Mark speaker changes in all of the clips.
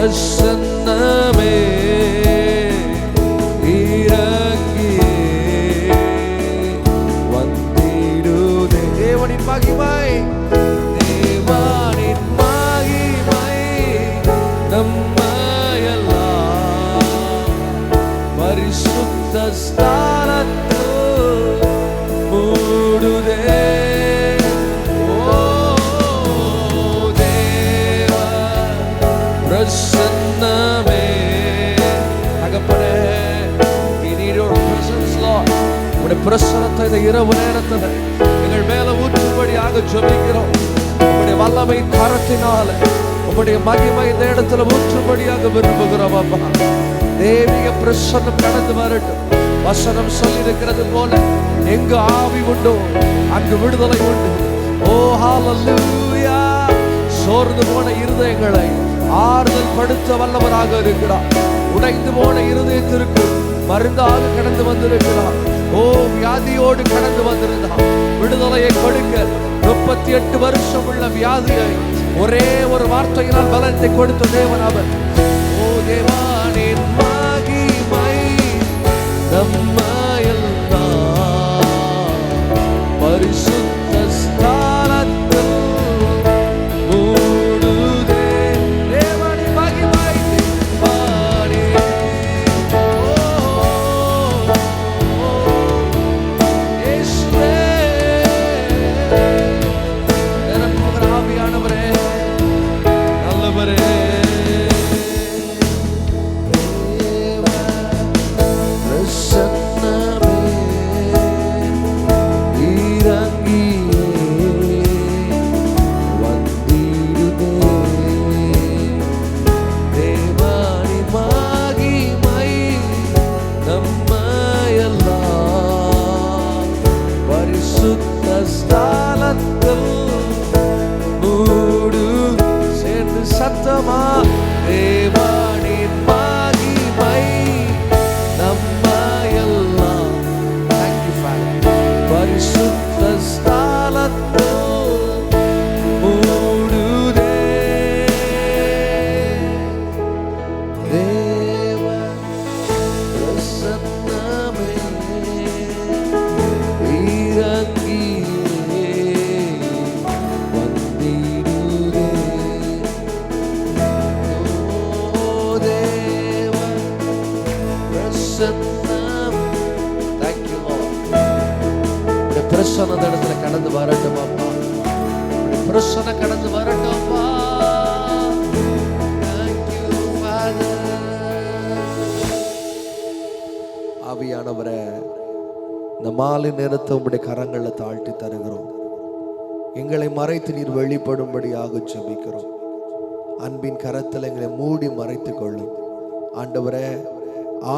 Speaker 1: பிரசன்னமே இறங்கியே வந்திடுதே. தேவனின் மகிமை, தேவனின் மகிமை நம்மையெல்லாம் பரிசுத்த ஸ்தானத்தில் மூடுதே. பிரசன்னமே தகப்பனே, உடைய பிரசன்னத்தை இந்த இரவு நேரத்தில் எங்கள் மேல ஊற்றும்படியாக ஜெபிக்கிறோம். உங்களுடைய வல்லமை கரத்தினால உங்களுடைய மகிமை இந்த இடத்துல ஊற்றும்படியாக விரும்புகிறோம். அப்பா, தேவிக பிரசன்னம் கடந்து வரட்டும். வசனம் சொல்லி இருக்கிறது போல எங்கு ஆவி உண்டோ அங்கு விடுதலை உண்டு. ஓ ஹல்லேலூயா. சோர்ந்து போன இருதயங்களை ஆறுதல் படுத்த வல்லவராக இருக்கிறார். உடைந்து போன இருதயத்திற்கு மருந்தாக கடந்து வந்திருக்கிறார். ஓ வியாதியோடு கடந்து வந்திருந்தார். விடுதலையை கொடுக்க 38 வருஷம் உள்ள வியாதியை ஒரே ஒரு வார்த்தையினால் பலத்தை கொடுத்த தேவன் அவர். ஓ தேவனின் மகிமை நம்மையெல்லாம் பரிசுத்த ஸ்தானத்தில் மூடுதே. தேவனின் மகிமை இயேசுவே, நிரப்புகிற ஆவியானவரே, நல்லவரே. சத்தமா தேவனின் மகிமை நம்மையெல்லாம் பரிசுத்த ஸ்தானத்தில் மூடுதே. தேவ பிரசன்னமே இறங்கியே வந்திடுதே. பிரசன்ன இடத்துல கடந்து வரட்டும் அப்பா. பிரசன்ன கடந்து வரட்டும் அப்பா. ஆவியானவரே, இந்த மாலை நேரத்தை உங்களுடைய கரங்களை தாழ்த்தி தருகிறோம். எங்களை மறைத்து நீர் வெளிப்படும்படியாக ஜெபிக்கிறோம். அன்பின் கரத்தில் எங்களை மூடி மறைத்துக் கொள்ளும் ஆண்டவரே.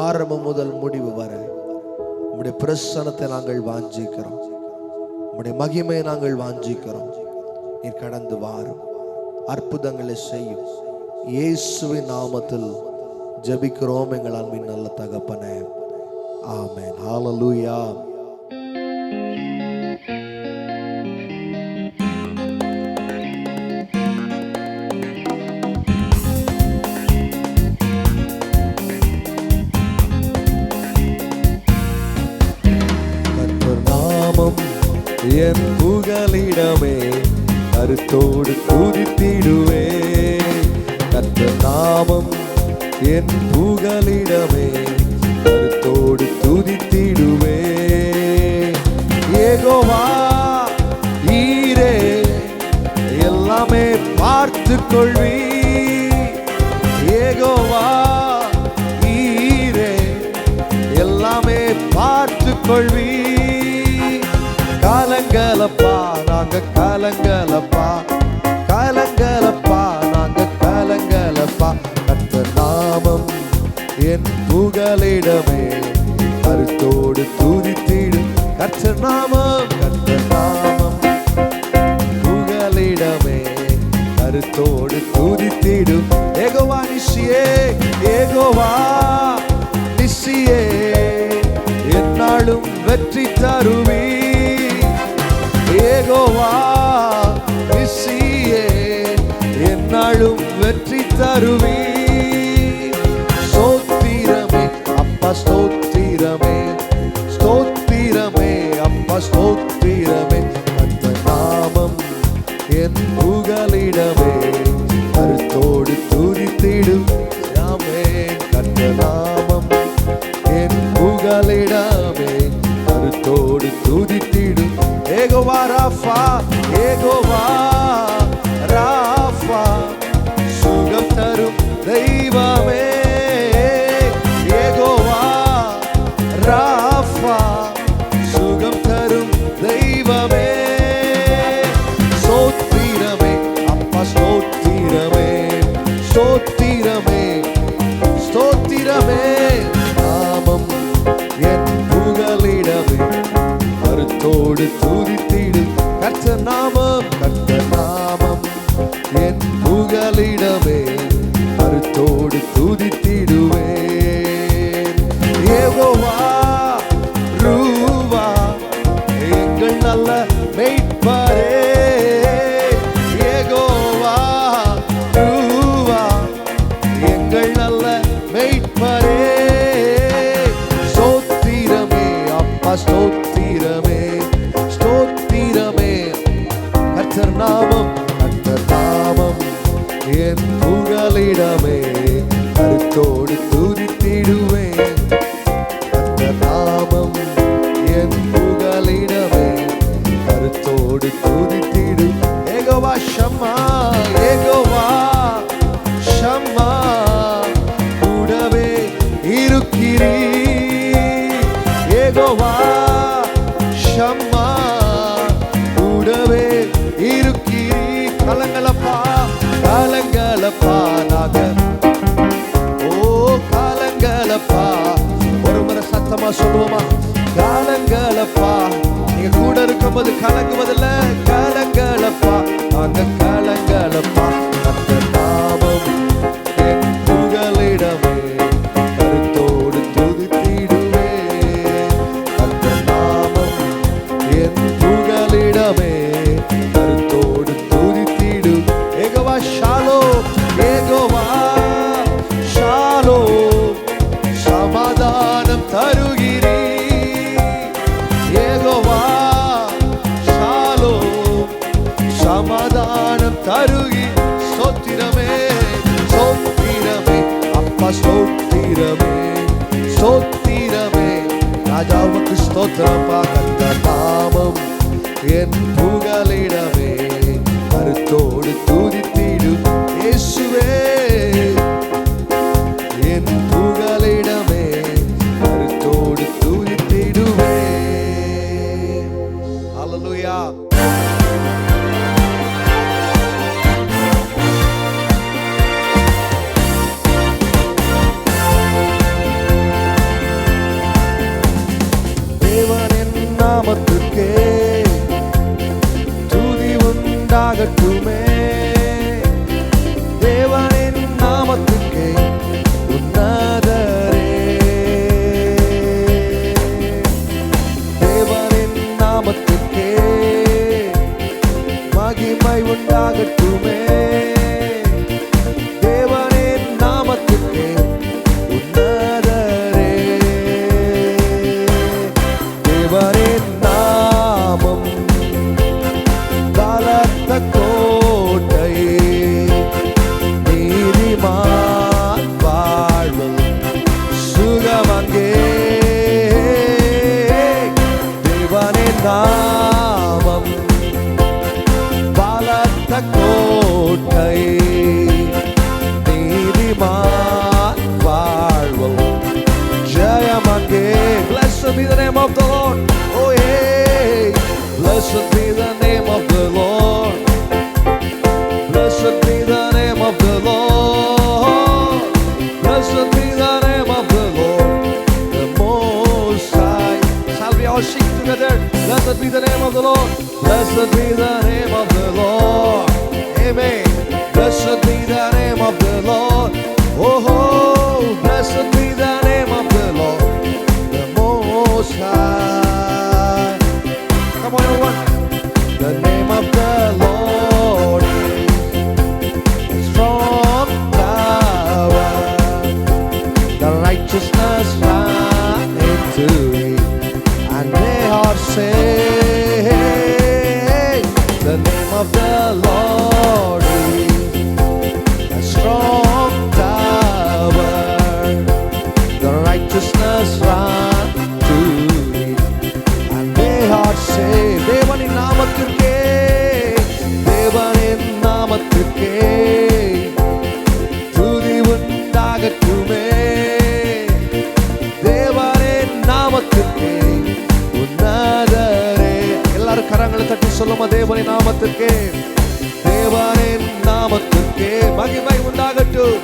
Speaker 1: ஆரம்பம் முதல் முடிவு வர உம்முடைய பிரசன்னத்தை நாங்கள் வாஞ்சிக்கிறோம். உம்முடைய மகிமையை நாங்கள் வாஞ்சிக்கிறோம். நீர் கடந்து வாரும், அற்புதங்களை செய்யும். இயேசுவின் நாமத்தில் ஜெபிக்கிறோம் எங்கள் அன்பின் நல்ல தகப்பனே. ஆமென். ஹல்லேலூயா. என் புகலிடமே கருத்தோடு துதித்திடுவே. கர்த்தர் நாமம் என் புகலிடமே கருத்தோடு துதித்திடுவே. யெகோவா ஈரே எல்லாமே பார்த்து கொள்வி. யெகோவா ஈரே எல்லாமே பார்த்து கொள்வி. கலங்கலப்பா நாங்க கலங்கலப்பா, கலங்கலப்பா நாங்க கலங்கலப்பா. கர்த்தர் நாமம் என் புகலிடமே கருத்தோடு துதித்திடும். கர்த்தர் நாமம், கர்த்தர் நாமம் புகலிடமே கருத்தோடு துதித்திடும். யெகோவா நிசியே, யெகோவா நிசியே என்னாலும் வெற்றி தருவி. யெகோவா நிசியே என்னாலும் வெற்றி தருவி. புகலிடமே கருத்தோடு துதித்திடுவேன். யெகோவா ரூவா எங்கள் நல்ல மேய்ப்பரே, யெகோவா ரூவா எங்கள் நல்ல மேய்ப்பரே. ஸ்தோத்திரமே அப்பா ஸ்தோத்திரமே ஸ்தோத்திரமே. கர்த்தர் நாமம் என் புகலிடமே கருத்தோடு துதித்திடுவேன். கர்த்தர் நாமம் என் புகலிடமே கருத்தோடு துதித்திடு. யெகோவா ஷம்மா யெகோவா ஷம்மா கூடவே இருக்கிறீர். யெகோவா ஷம்மா கூடவே இருக்கிறீர். கலங்கலப்பா காலங்களப்பா நாக ஓ காலங்களப்பா. ஒரு முறை சத்தமா சொல்லுவோமா? காலங்களப்பா. நீங்க கூட இருக்கும்போது கலங்குவதில்ல. காலங்களப்பா நாங்க காலங்களப்பா. அந்த நாமம் என் புகலிடமே கருத்தோடு துதித்திடுவேன். அந்த நாமம் என் புகலிடமே கருத்தோடு துதித்திடு. யெகோவா ஷாலோம் யெகோவா ஷாலோம் சமாதானம் தருகிறீர். யெகோவா ஷாலோம் சமாதானம் தருகிறீர். ஸ்தோத்திரமே ஸ்தோத்திரமே அப்பா ஸ்தோத்திரமே ஸ்தோத்திரமே. ராஜாவுக்கு ஸ்தோத்திரப்பா. கர்த்தர் நாமம் என் புகலிடமே கருத்தோடு துதித்திடு. இயேசுவே என் புகலிடமே கருத்தோடு துதித்திடுவேன். ஹல்லேலூயா. தேவனின் நாமத்துக்கே துதி உண்டாகட்டுமே. தேவனின் நாமத்துக்கே உன்னதரே. தேவனின் நாமத்துக்கே மகிமை உண்டாகட்டுமே. தேவனின் நாமத்துக்கே உன்னதரே. தேவனின் நாமம் பலத்த கோட்டை, நீதிமான் வாழ்வில் சுகமங்கே. தேவனின் நாமம் பலத்த கோட்டை, நீதிமான் வாழ்வில் ஜெயமங்கே. Blessed be the name of the Lord. Oh yeah, blessed be the name of the Lord. Blessed be the name of the Lord. Blessed be the name of the Lord, the Most High. Shall we all sing together? Blessed be the name of the Lord. Blessed be the name of the Lord. Amen. Blessed be the name of the Lord. Oh, blessed be the name of the Lord, the Most High. Come on, everyone. The name of the Lord is strong tower. The righteousness run into it, and they are saved. The name of the Lord is a strong tower. The righteousness run to it, and they are saved. தேவனின் நாமத்துக்கே தேவனின் நாமத்துக்கே துதி உண்டாகட்டுமே. தேவனின் நாமத்துக்கே உன்னதரே. எல்லாரும் கரங்களை தட்டி சொல்லுமா? தேவனின் நாமத்துக்கே தேவனின் நாமத்துக்கே மகிமை உண்டாகட்டும்,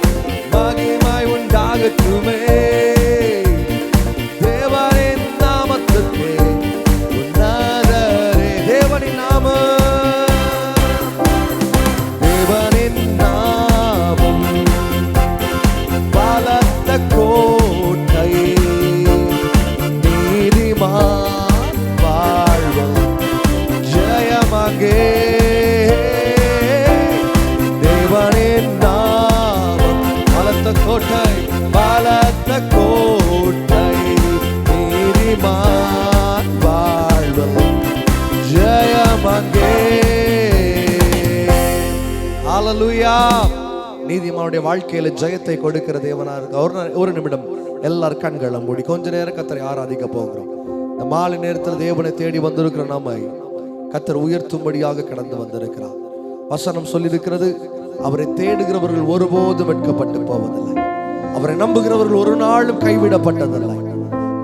Speaker 1: மகிமை உண்டாகட்டுமே. தேவனின் நாமத்துக்கே உன்னதரே. தேவனின் நாமம் தேவனின் நாமம் நீதிமானுடைய வாழ்க்கையில ஜெயத்தை கொடுக்கிற தேவனா இருக்கு. ஒரு நிமிடம் எல்லாரும் கண்களை மூடி கொஞ்ச நேரம் கர்த்தரை ஆராதிக்க போகிறோம். இந்த மாலை நேரத்தில் தேவனை தேடி வந்திருக்கிற நம்மை கர்த்தர் உயர்த்தும்படியாக கடந்து வந்திருக்கிறார். வசனம் சொல்லியிருக்கிறது, அவரை தேடுகிறவர்கள் ஒருபோதும் வெட்கப்பட்டு போவதில்லை, அவரை நம்புகிறவர்கள் ஒரு நாளும் கைவிடப்பட்டதில்லை.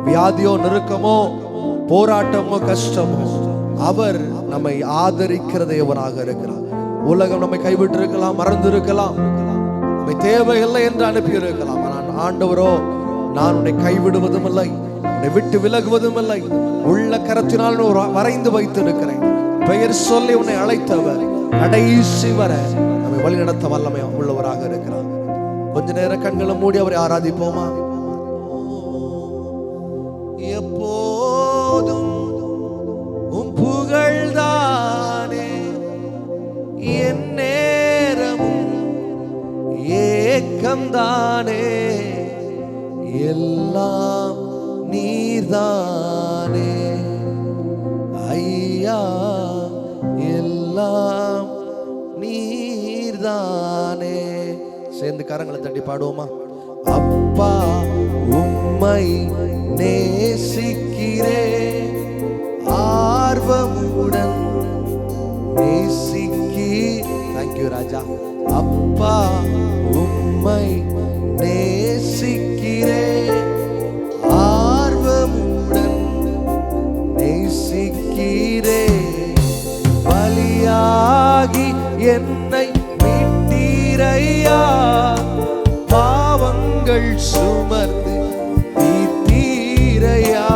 Speaker 1: வியாதியோ நெருக்கமோ போராட்டமோ கஷ்டமோ அவர் நம்மை ஆதரிக்கிற தேவனாக இருக்கிறார். உலகம் நம்மை கைவிட்டு இருக்கலாம், மறந்து இருக்கலாம், நம்மை தேவையில்லை என்று அனுப்பி இருக்கலாம். ஆனால் ஆண்டவரோ, நான் உன்னை கைவிடுவதும் இல்லை, உன்னை விட்டு விலகுவதும் இல்லை, உள்ள கரத்தினால் வரைந்து வைத்திருக்கிறேன். பெயர் சொல்லி உன்னை அழைத்தவர் கடைசி வர நம்மை வழிநடத்த வல்லமை உள்ளவராக இருக்கிறார். கொஞ்ச நேரம் கண்களை மூடி அவரை ஆராதிப்போமா? எப்போதும் உம் புகழ்தானே, என் நேரமும் ஏக்கம்தானே, எல்லாம் நீர்தானே ஐயா, எல்லாம் நீர்தானே. சேர்ந்து கரங்களை தட்டி பாடுவோமா? அப்பா உம்மை நேசிக்கிறே, ஆர்வமுடன் நேசிக்கி. தேங்க்யூ ராஜா. அப்பா உம்மை நேசிக்கிறே, ஆர்வமுடன் நேசிக்கிறே, பலியாகி என்னை மீட்டீரையா, பாவங்கள் சுமர்ந்து தீர்த்தீரையா,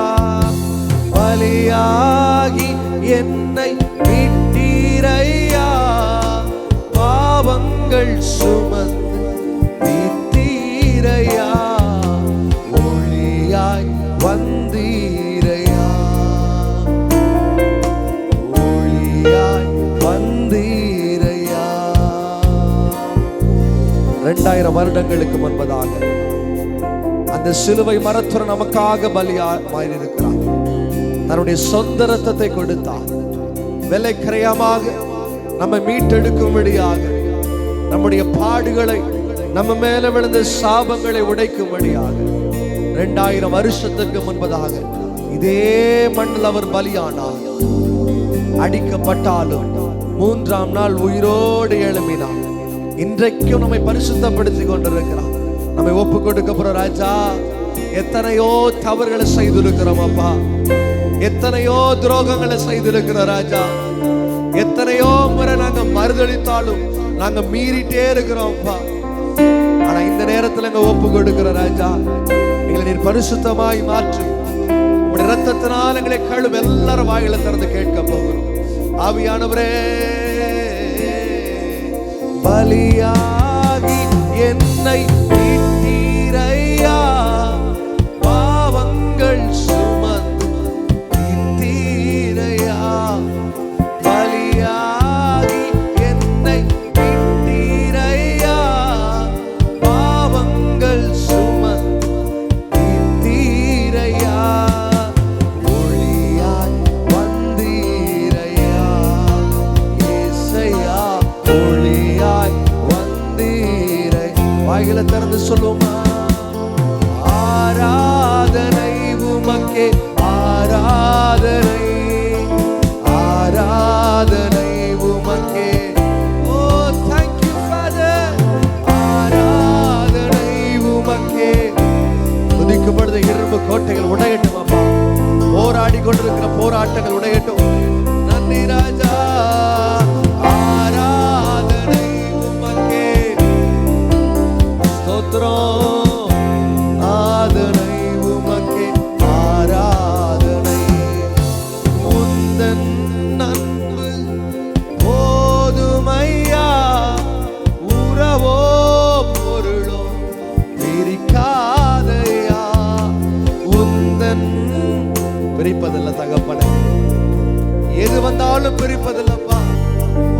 Speaker 1: பலியாகி என்னை மீட்டீரையா, பாவங்கள் சுமந்து தீர்த்தீரையா, ஒளியாய் வந்தீரையா, ஒளியாய் வந்தீரையா. 2000 வருடங்களுக்கு முன்பதாக அந்த சிலுவை மரத்துடன் நமக்காக பலியாயிருக்கிறார். தன்னுடைய சொந்த ரத்தத்தை கொடுத்தார். விலை கிரயமாக நம்மை மீட்டெடுக்கும்படியாக, நம்முடைய பாடுகளை, நம்ம மேல விழுந்த சாபங்களை உடைக்கும்படியாக 2000 வருஷத்துக்கு முன்பதாக இதே மண்ணில் அவர் பலியானார். அடிக்கப்பட்டாலும் 3ஆம் நாள் உயிரோடு எழும்பினார். இன்றைக்கும் நம்மை பரிசுத்தப்படுத்தி கொண்டிருக்கிறார். நம்மை ஒப்பு கொடுக்க போற ராஜா. எத்தனையோ தவறுகளை செய்திருக்கிறோம் அப்பா, எத்தனையோ துரோகங்களை செய்திருக்கிறோம் ராஜா. எத்தனையோ முறை நாங்க மறுதளித்தாலும் நாங்க மீறிட்டே இருக்கிறோம் அப்பா. ஆனா இந்த நேரத்துல எங்க ஒப்பு கொடுக்கிற ராஜா, எங்களை நீர் பரிசுத்தமாய் மாற்றி உங்களுடைய ரத்தத்தினால் எங்களை கழுவ. எல்லாரும் வாயில திறந்து கேட்க போகிறோம். ஆவியானவரே, பலியாகி என்னை மீட்டீரையா, பாவங்கள் சுமந்து தீர்த்தீரையா, பலியாகி என்னை மீட்டீரையா, பாவங்கள் சுமந்து தீர்த்தீரையா, ஒளியாய் வந்தீரையா, இயேசையா ஒளியாய் வந்தீரை. வாயில திறந்து சொல்லுமா? ஆராதனை உமக்கே, ஆராதனை, ஆராதனை உமக்கே. ஓ thank you Father. ஆராதனை உமக்கே. துதிக்கப்படுகிற இரும்பு கோட்டைகள் உடையட்டும் அப்பா. போராடி கொண்டிருக்கிற போராட்டங்கள் உடையட்டும். நன்றி ராஜா. ஆராதனை உமக்கே. ஸ்தோத்திரம். ஆராதனை உமக்கே, ஆராதனை. உந்தன் அன்பு போதுமையா, உறவோ பொருளோ பிரிக்காதையா. உந்தன் பிரிப்பதில்லை தகப்பனே, எது வந்தாலும் பிரிப்பதில்லப்பா.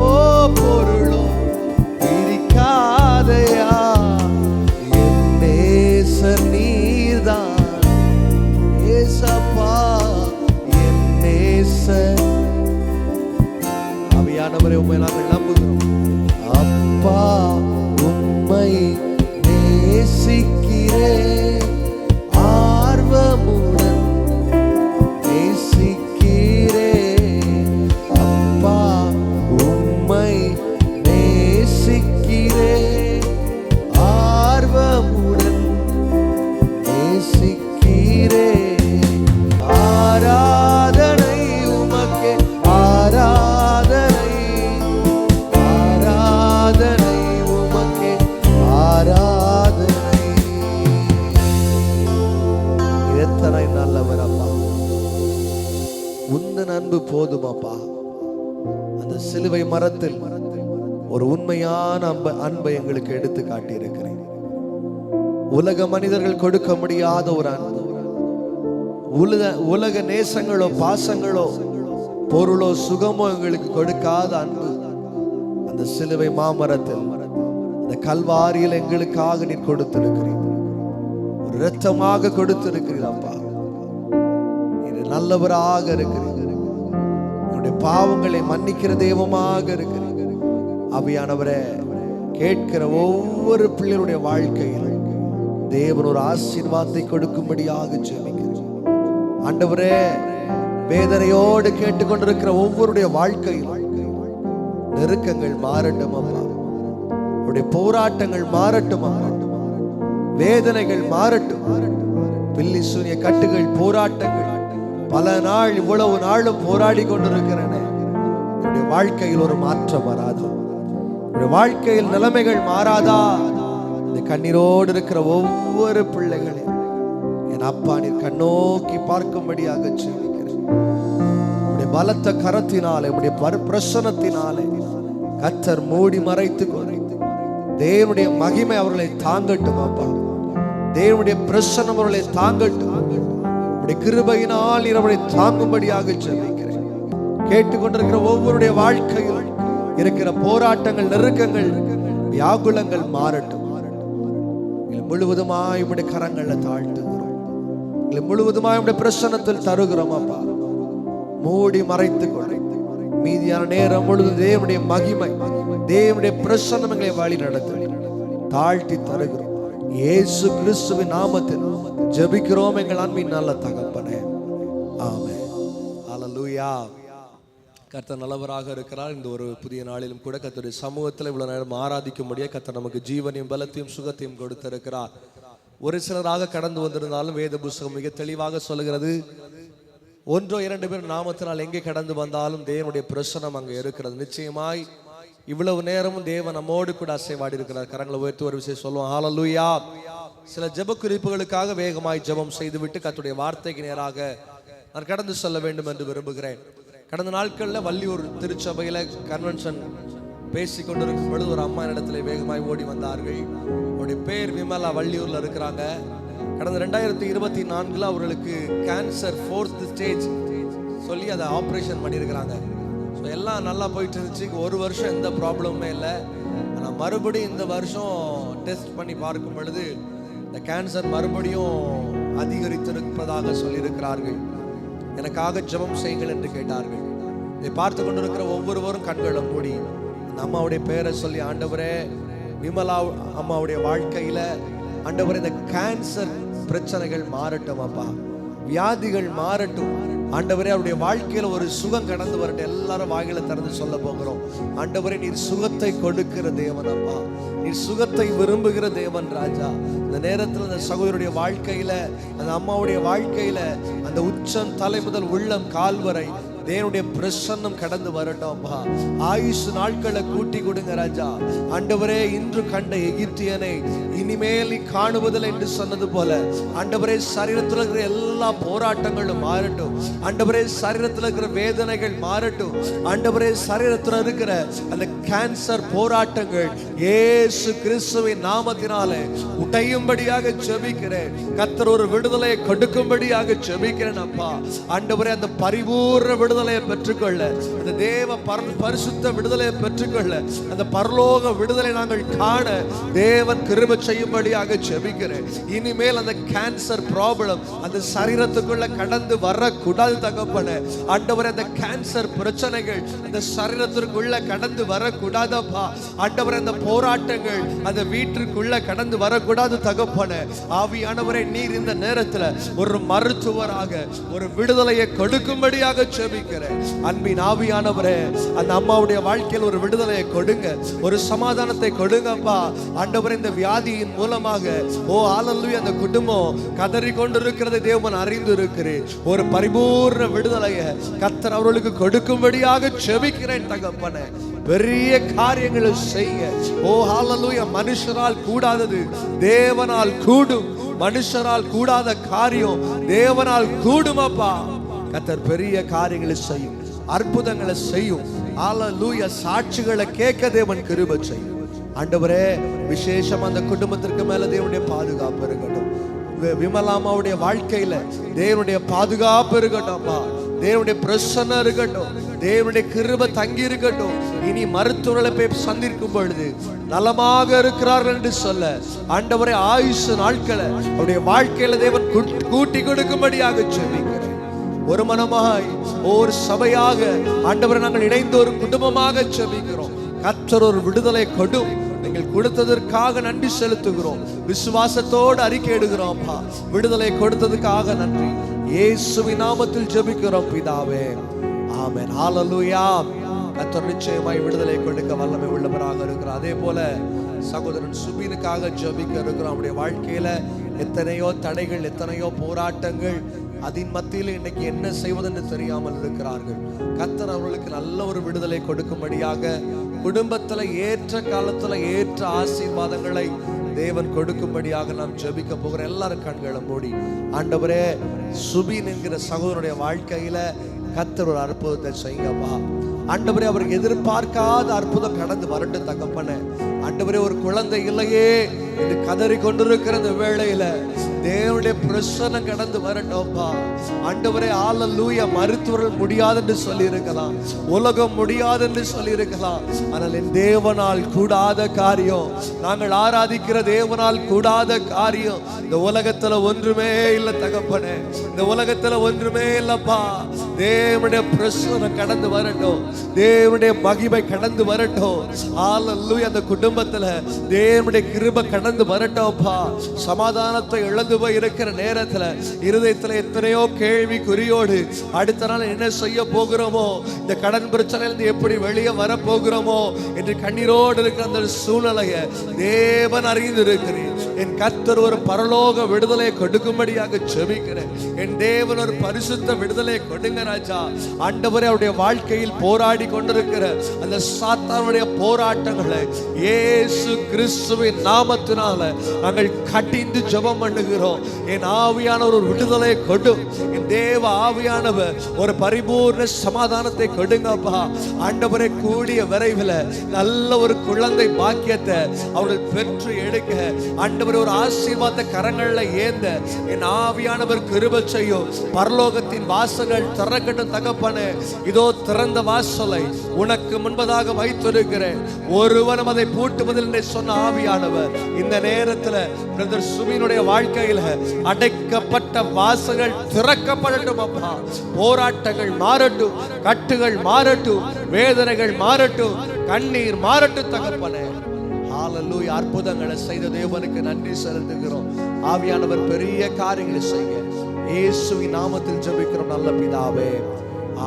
Speaker 1: ஓ பொருளோ பிரிக்காதையா, என் உம்மை நேசிக்கிறேன், ஆர்வமுடன் நேசிக்கிறேன். அப்பா உம்மை நேசிக்கிறேன், ஆர்வமுடன் நேசிக்கிறேன். ஆராதனை உமக்கே, ஆராதனை, ஆராதனை உமக்கே, ஆராதனை. எத்தனை நல்லவர் அப்பா, உந்தன் அன்பு போதும் அப்பா. அந்த சிலுவை மரத்தில் ஒரு உண்மையான அன்பை எங்களுக்கு எடுத்து காட்டியிருக்கிறேன். உலக மனிதர்கள் கொடுக்க முடியாத ஒரு அன்பு, உலக நேசங்களோ பாசங்களோ பொருளோ சுகமோ எங்களுக்கு கொடுக்காத அன்பு அந்த சிலுவை மாமரத்தில், அந்த கல்வாரியில் எங்களுக்காக நீர் கொடுத்திருக்கிறீர். ஒரு இரத்தமாக கொடுத்திருக்கிறீர் அப்பா. நீர் நல்லவராக இருக்கிறீர், என்னுடைய பாவங்களை மன்னிக்கிற தெய்வமாக இருக்கிறீர். ஆவியானவரே, கேட்கிற ஒவ்வொரு பிள்ளைகளுடைய வாழ்க்கையில் தேவன் ஒரு ஆசீர்வாதத்தை கொடுக்கும்படியாக ஜெபிக்கிறேன். ஆண்டவரே, வேதனையோடு கேட்டுக்கொண்டிருக்கிற ஒவ்வொருடைய வாழ்க்கையில் நெருக்கங்கள் மாறட்டும் அப்பா, உடைய போராட்டங்கள் மாறட்டும் அப்பா, வேதனைகள் மாறட்டும். பில்லி சூனிய கட்டுகள், போராட்டங்கள் பல நாள் இவ்வளவு நாளும் போராடி கொண்டிருக்கிறன. என்னுடைய வாழ்க்கையில் ஒரு மாற்றம் வராதா? என்னுடைய வாழ்க்கையில் நிலைமைகள் மாறாதா? இந்த கண்ணீரோடு இருக்கிற ஒவ்வொரு பிள்ளைகளையும் என் அப்பா நீர் கண்ணோக்கி பார்க்கும்படியாக ஜெபிக்கிறேன். உடைய பலத்த கரத்தினாலே, உடைய பிரசன்னத்தினாலே கர்த்தர் மூடி மறைத்து தேவனுடைய மகிமை அவர்களை தாங்கட்டும் அப்பா. தேவனுடைய பிரசன்னம் அவர்களை தாங்கட்டும். உடைய கிருபையினால் நீர் அவர்களை தாங்கும்படியாக ஜெபிக்கிறேன். கேட்டுக்கொண்டிருக்கிற ஒவ்வொருடைய வாழ்க்கையில் இருக்கிற போராட்டங்கள், நெருக்கங்கள், வியாகுலங்கள் மாறட்டும். முழுவதுமாய் உடைய கரங்களை தாழ்த்துகிறோம். முழுவதுமாய் உடைய பிரசன்னத்தில் தருகிறோம் அப்பா. மூடி மறைத்து கொண்டு மீதியான நேரம் முழுது தேவனுடைய மகிமை, தேவனுடைய பிரசன்னம் எங்களை வழி நடத்த தாழ்த்தி தருகிறோம். இயேசு கிறிஸ்துவின் நாமத்தில் ஜெபிக்கிறோம் எங்கள் அன்பின் நல்ல தகப்பனே, ஆமென். ஹல்லேலூயா. கர்த்தர் நல்லவராக இருக்கிறார். இந்த ஒரு புதிய நாளிலும் கூட கர்த்தருடைய சமூகத்தில் இவ்வளவு நேரம் ஆராதிக்கும்படியே கர்த்தர் நமக்கு ஜீவனையும் பலத்தையும் சுகத்தையும் கொடுத்திருக்கிறார். ஒரு சிலராக கடந்து வந்திருந்தாலும் வேத புஸ்தகம் மிக தெளிவாக சொல்லுகிறது, ஒன்றோ இரண்டு பேர் நாமத்தினால் எங்கே கடந்து வந்தாலும் தேவனுடைய பிரசன்னம் அங்கே இருக்கிறது. நிச்சயமாய் இவ்வளவு நேரமும் தேவன் நம்மோடு கூட அசைவாடி இருக்கிறார். கரங்களை உயர்த்தி ஒரு விஷயம் சொல்லுவோம், ஹல்லேலூயா. சில ஜெப குறிப்புகளுக்காக வேகமாய் ஜெபம் செய்துவிட்டு கர்த்தருடைய வார்த்தைக்கு நேராக நான் கடந்து செல்ல வேண்டும் என்று விரும்புகிறேன். கடந்த நாட்களில் வள்ளியூர் திருச்சபையில கன்வென்ஷன் பேசி கொண்டிருக்கும் பொழுது ஒரு அம்மா இடத்துல வேகமாய் ஓடி வந்தார்கள். அவருடைய பேர் விமலா, வள்ளியூர்ல இருக்கிறாங்க. கடந்த 2024 அவர்களுக்கு கேன்சர் 4th ஸ்டேஜ் சொல்லி அதை ஆப்ரேஷன் பண்ணியிருக்கிறாங்க. ஸோ எல்லாம் நல்லா போயிட்டு இருந்துச்சு. ஒரு வருஷம் எந்த ப்ராப்ளமுமே இல்லை. ஆனால் மறுபடியும் இந்த வருஷம் டெஸ்ட் பண்ணி பார்க்கும் பொழுது இந்த கேன்சர் மறுபடியும் அதிகரித்திருப்பதாக சொல்லியிருக்கிறார்கள். எனக்காக ஜெபம் செய்யுங்கள் என்று கேட்டார்கள். இதை பார்த்து கொண்டிருக்கிற ஒவ்வொருவரும் கண்களை மூடி அந்த அம்மாவுடைய பெயரை சொல்லி, ஆண்டவரே, விமலா அம்மாவுடைய வாழ்க்கையில ஆண்டவரே இந்த கேன்சர் பிரச்சனைகள் மாறட்டும் அப்பா, வியாதிகள் மாறட்டும் ஆண்டவரே, அவருடைய வாழ்க்கையில ஒரு சுகம் கடந்து வரட்டும். எல்லாரும் வாயில திறந்து சொல்ல போகிறோம், ஆண்டவரே நீர் சுகத்தை கொடுக்கிற தேவன் அப்பா, நீர் சுகத்தை விரும்புகிற தேவன் ராஜா. இந்த நேரத்தில் அந்த சகோதரருடைய வாழ்க்கையில, அந்த அம்மாவுடைய வாழ்க்கையில அந்த உச்சம் தலை முதல் உள்ளம் கால் வரை தேவனுடைய பிரசன்னம் கடந்து வரட்டும் அப்பா. ஆயுசு நாட்களை கூட்டி கொடுங்க ராஜா. ஆண்டவரே, இன்று கண்ட எகிப்தியனை இனிமேல் காணுவதில்லை என்று சொன்னது போல ஆண்டவரே, சரீரத்தில் இருக்கிற எல்லா போராட்டங்களும் மாறட்டும். ஆண்டவரே, சரீரத்தில் இருக்கிற வேதனைகள் மாறட்டும். ஆண்டவரே, சரீரத்தில் இருக்கிற அந்த கேன்சர் போராட்டங்கள் இயேசு கிறிஸ்துவின் நாமத்தினாலே உடையும்படியாக ஜெபிக்கிறேன். கர்த்தர் ஒரு விடுதலையை கொடுக்கும்படியாக ஜெபிக்கிறேன் அப்பா. ஆண்டவரே, அந்த பரிபூர்ண விடுதலையை பெற்றுக்கொள்ள, அந்த தேவ பரிசுத்த விடுதலையை பெற்றுக்கொள்ள, அந்த பரலோக விடுதலை நாங்கள் காண தேவன் கிருபை செய்யும்படியாக ஜெபிக்கிறேன். இனிமேல் அந்த கேன்சர் ப்ராப்ளம் அந்த சரீரத்துக்குள்ள கடந்து வரக்கூடாது தகப்பனே. ஆண்டவரே, அந்த கேன்சர் பிரச்சனைகள் அந்த சரீரத்திற்குள்ள கடந்து வரக்கூடாது வரக்கூடாதப்பா. ஆண்டவரே, அந்த போராட்டங்கள் அந்த வீட்டிற்குள்ள கடந்து வரக்கூடாது தகப்பனே. ஆவியானவரே, நீர் இந்த நேரத்துல ஒரு மருத்துவராக ஒரு விடுதலையை கொடுக்கும்படியாக ஜெபிக்கிறேன். அன்பின் ஆவியானவரே, அந்த அம்மாவுடைய வாழ்க்கையில் ஒரு விடுதலையை கொடுங்க, ஒரு சமாதானத்தை கொடுங்கப்பா. ஆண்டவரே, இந்த வியாதியின் மூலமாக ஹல்லேலூயா அந்த குடும்பம் கதறி கொண்டிருக்கிறது தேவன் அறிந்து இருக்கிறேன். ஒரு பரிபூர்ண விடுதலையை கர்த்தர் அவர்களுக்கு கொடுக்கும்படியாக ஜெபிக்கிறேன் தகப்பனே. பெரிய காரியங்களை செய்ய ஹல்லேலூயா. மனுஷரால் கூடாதது தேவனால் கூடும், மனுஷரால் கூடாத காரியம் தேவனால் கூடுமப்பா. கர்த்தர் பெரிய காரியங்களை செய்யும், அற்புதங்களை செய்யும். ஹல்லேலூயா. சாட்சிகளை கேட்க தேவன் கிருபை செய்யும். ஆண்டவரே, விசேஷம் அந்த குடும்பத்திற்கு மேல தேவனுடைய பாதுகாப்பு இருக்கட்டும். விமலாமாவுடைய வாழ்க்கையில தேவனுடைய பாதுகாப்பு இருக்கட்டும்ப்பா. தேவனுடைய பிரசன்னம் இருக்கட்டும், தேவனுடைய கிருபை தங்கி இருக்கட்டும். இனி மருத்துவர்களை போய் சந்திக்கும் பொழுது நலமாக இருக்கிறார்கள் என்று சொல்ல ஆண்டவரே, ஆயுசு நாட்களை அவருடைய வாழ்க்கையில தேவன் கூட்டி கொடுக்கும்படியாக ஜெபிக்கிறேன். ஒரு மனமாய் ஒரு சபையாக ஆண்டவரை நாங்கள் இணைந்து ஒரு குடும்பமாக ஜெபிக்கிறோம். கர்த்தர் ஒரு விடுதலை கொடும். நீங்கள் கொடுத்ததற்காக நன்றி செலுத்துகிறோம். விசுவாசத்தோடு அறிக்கையிடுகிறோம். விடுதலை கொடுத்ததுக்காக நன்றி. இயேசுவின் நாமத்தில் ஜெபிக்கிறோம் பிதாவே, ஆமென். ஹல்லேலூயா. கர்த்தர் நிச்சயமாய் விடுதலை கொடுக்க வல்லமை உள்ளவராக இருக்கிறார். அதே போல சகோதரன் சுபீனுக்காக ஜெபிக்க இருக்கிறோம். அவருடைய வாழ்க்கையில எத்தனையோ தடைகள், எத்தனையோ போராட்டங்கள், அதன் மத்தியில் இன்னைக்கு என்ன செய்வதென்று தெரியாமல் இருக்கிறார்கள். கர்த்தர் அவர்களுக்கு நல்ல ஒரு விடுதலை கொடுக்கும்படியாக குடும்பத்துல ஏற்ற காலத்துல ஏற்ற ஆசீர்வாதங்களை தேவன் கொடுக்கும்படியாக நாம் ஜெபிக்க போகிறோம். எல்லாரும் கண்களை மூடி, ஆண்டவரே, சுபீன் என்கிற சகோதரனுடைய வாழ்க்கையில கர்த்தர் ஒரு அற்புதத்தை செய்யுங்கப்பா. ஆண்டவரே, அவருக்கு எதிர்பார்க்காத அற்புதம் கடந்து வரட்டும் தகப்பனே. ஆண்டவரே, ஒரு குழந்தை இல்லையே என்று கதறி கொண்டிருக்கிற இந்த வேளையில தேவனுடைய பிரசன்னம் கடந்து வரட்டும்ப்பா. ஆண்டவரே, ஹல்லேலூயா. மருத்துவர்கள் முடியாது என்று சொல்லி இருக்கலாம், உலகம் முடியாது என்று சொல்லி இருக்கலாம். ஆனால் என் தேவனால் கூடாத காரியம், நாங்கள் ஆராதிக்கிற தேவனால் கூடாத காரியம் இந்த உலகத்துல ஒன்றுமே இல்லை தகப்பனே. இந்த உலகத்துல ஒன்றுமே இல்லப்பா. தேவனுடைய பிரசன்னம் கடந்து வரட்டும், தேவனுடைய மகிமை கடந்து வரட்டும். ஹல்லேலூயா. அந்த குடும்பத்துல தேவனுடைய கிருபை கடந்து வரட்டும்ப்பா. சமாதானத்தை இழந்து போய் இருக்கிற நேரத்துல இருதயத்துல எத்தனையோ கேள்வி குறியோடு அடுத்த நாள் என்ன செய்ய போகிறோமோ, இந்த கடன் பிரச்சனையிலிருந்து எப்படி வெளியே வர போகிறோமோ என்று கண்ணீரோடு இருக்கிற அந்த சூழ்நிலையை தேவன் அறிந்து இருக்கிறேன். என் கர்த்தர் ஒரு பரலோக விடுதலை கொடுக்கும்படியாக ஜெபிக்கிறேன். என் தேவன் ஒரு பரிசுத்த விடுதலை கொடுங்க ராஜா. ஆண்டவரே, அவருடைய வாழ்க்கையில் போராடி கொண்டிருக்கிற அந்த சாத்தானுடைய போராட்டங்களை இயேசு கிறிஸ்துவின் நாமத்தினால நாங்கள் கடிந்து ஜெபம் பண்ணுகிறோம். என் ஆவியானவர் ஒரு விடுதலை கொடும். என் தேவ ஆவியானவர் ஒரு பரிபூர்ண சமாதானத்தை கொடுங்கப்பா. ஆண்டவரை, கூடிய விரைவில் நல்ல ஒரு குழந்தை பாக்கியத்தை அவர்கள் பெற்று எடுக்க ஆண்டவரை ஒரு ஆசீர்வாத கரங்கள்ல ஏந்த என் ஆவியானவர் கிருபை செய்யும். பரலோகத்தின் வாசல்கள் திறக்கட்டும் தகப்பனே. இதோ திறந்த வாசலை உனக்கு முன்பதாக வைத்திருக்கிறேன், ஒருவனும் அதை பூட்டுவதில்லை சொன்ன ஆவியானவர் இந்த நேரத்தில் பிரதர் சுபீனுடைய வாழ்க்கையில் அடைக்கப்பட்ட வாசல்கள் திறக்கப்படட்டும் அப்பா. போராட்டங்கள் மாறட்டும், கட்டுகள் மாறட்டும், வேதனைகள் மாறட்டும், கண்ணீர் மாறட்டும் தகப்பனே. ஹல்லேலூயா. அற்புதங்களை செய்த தேவனுக்கு நன்றி செலுத்துகிறோம். ஆவியானவர் பெரிய காரியங்களை செய்ய இயேசுவின் நாமத்தில் ஜெபிக்கிறோம் நல்ல பிதாவே,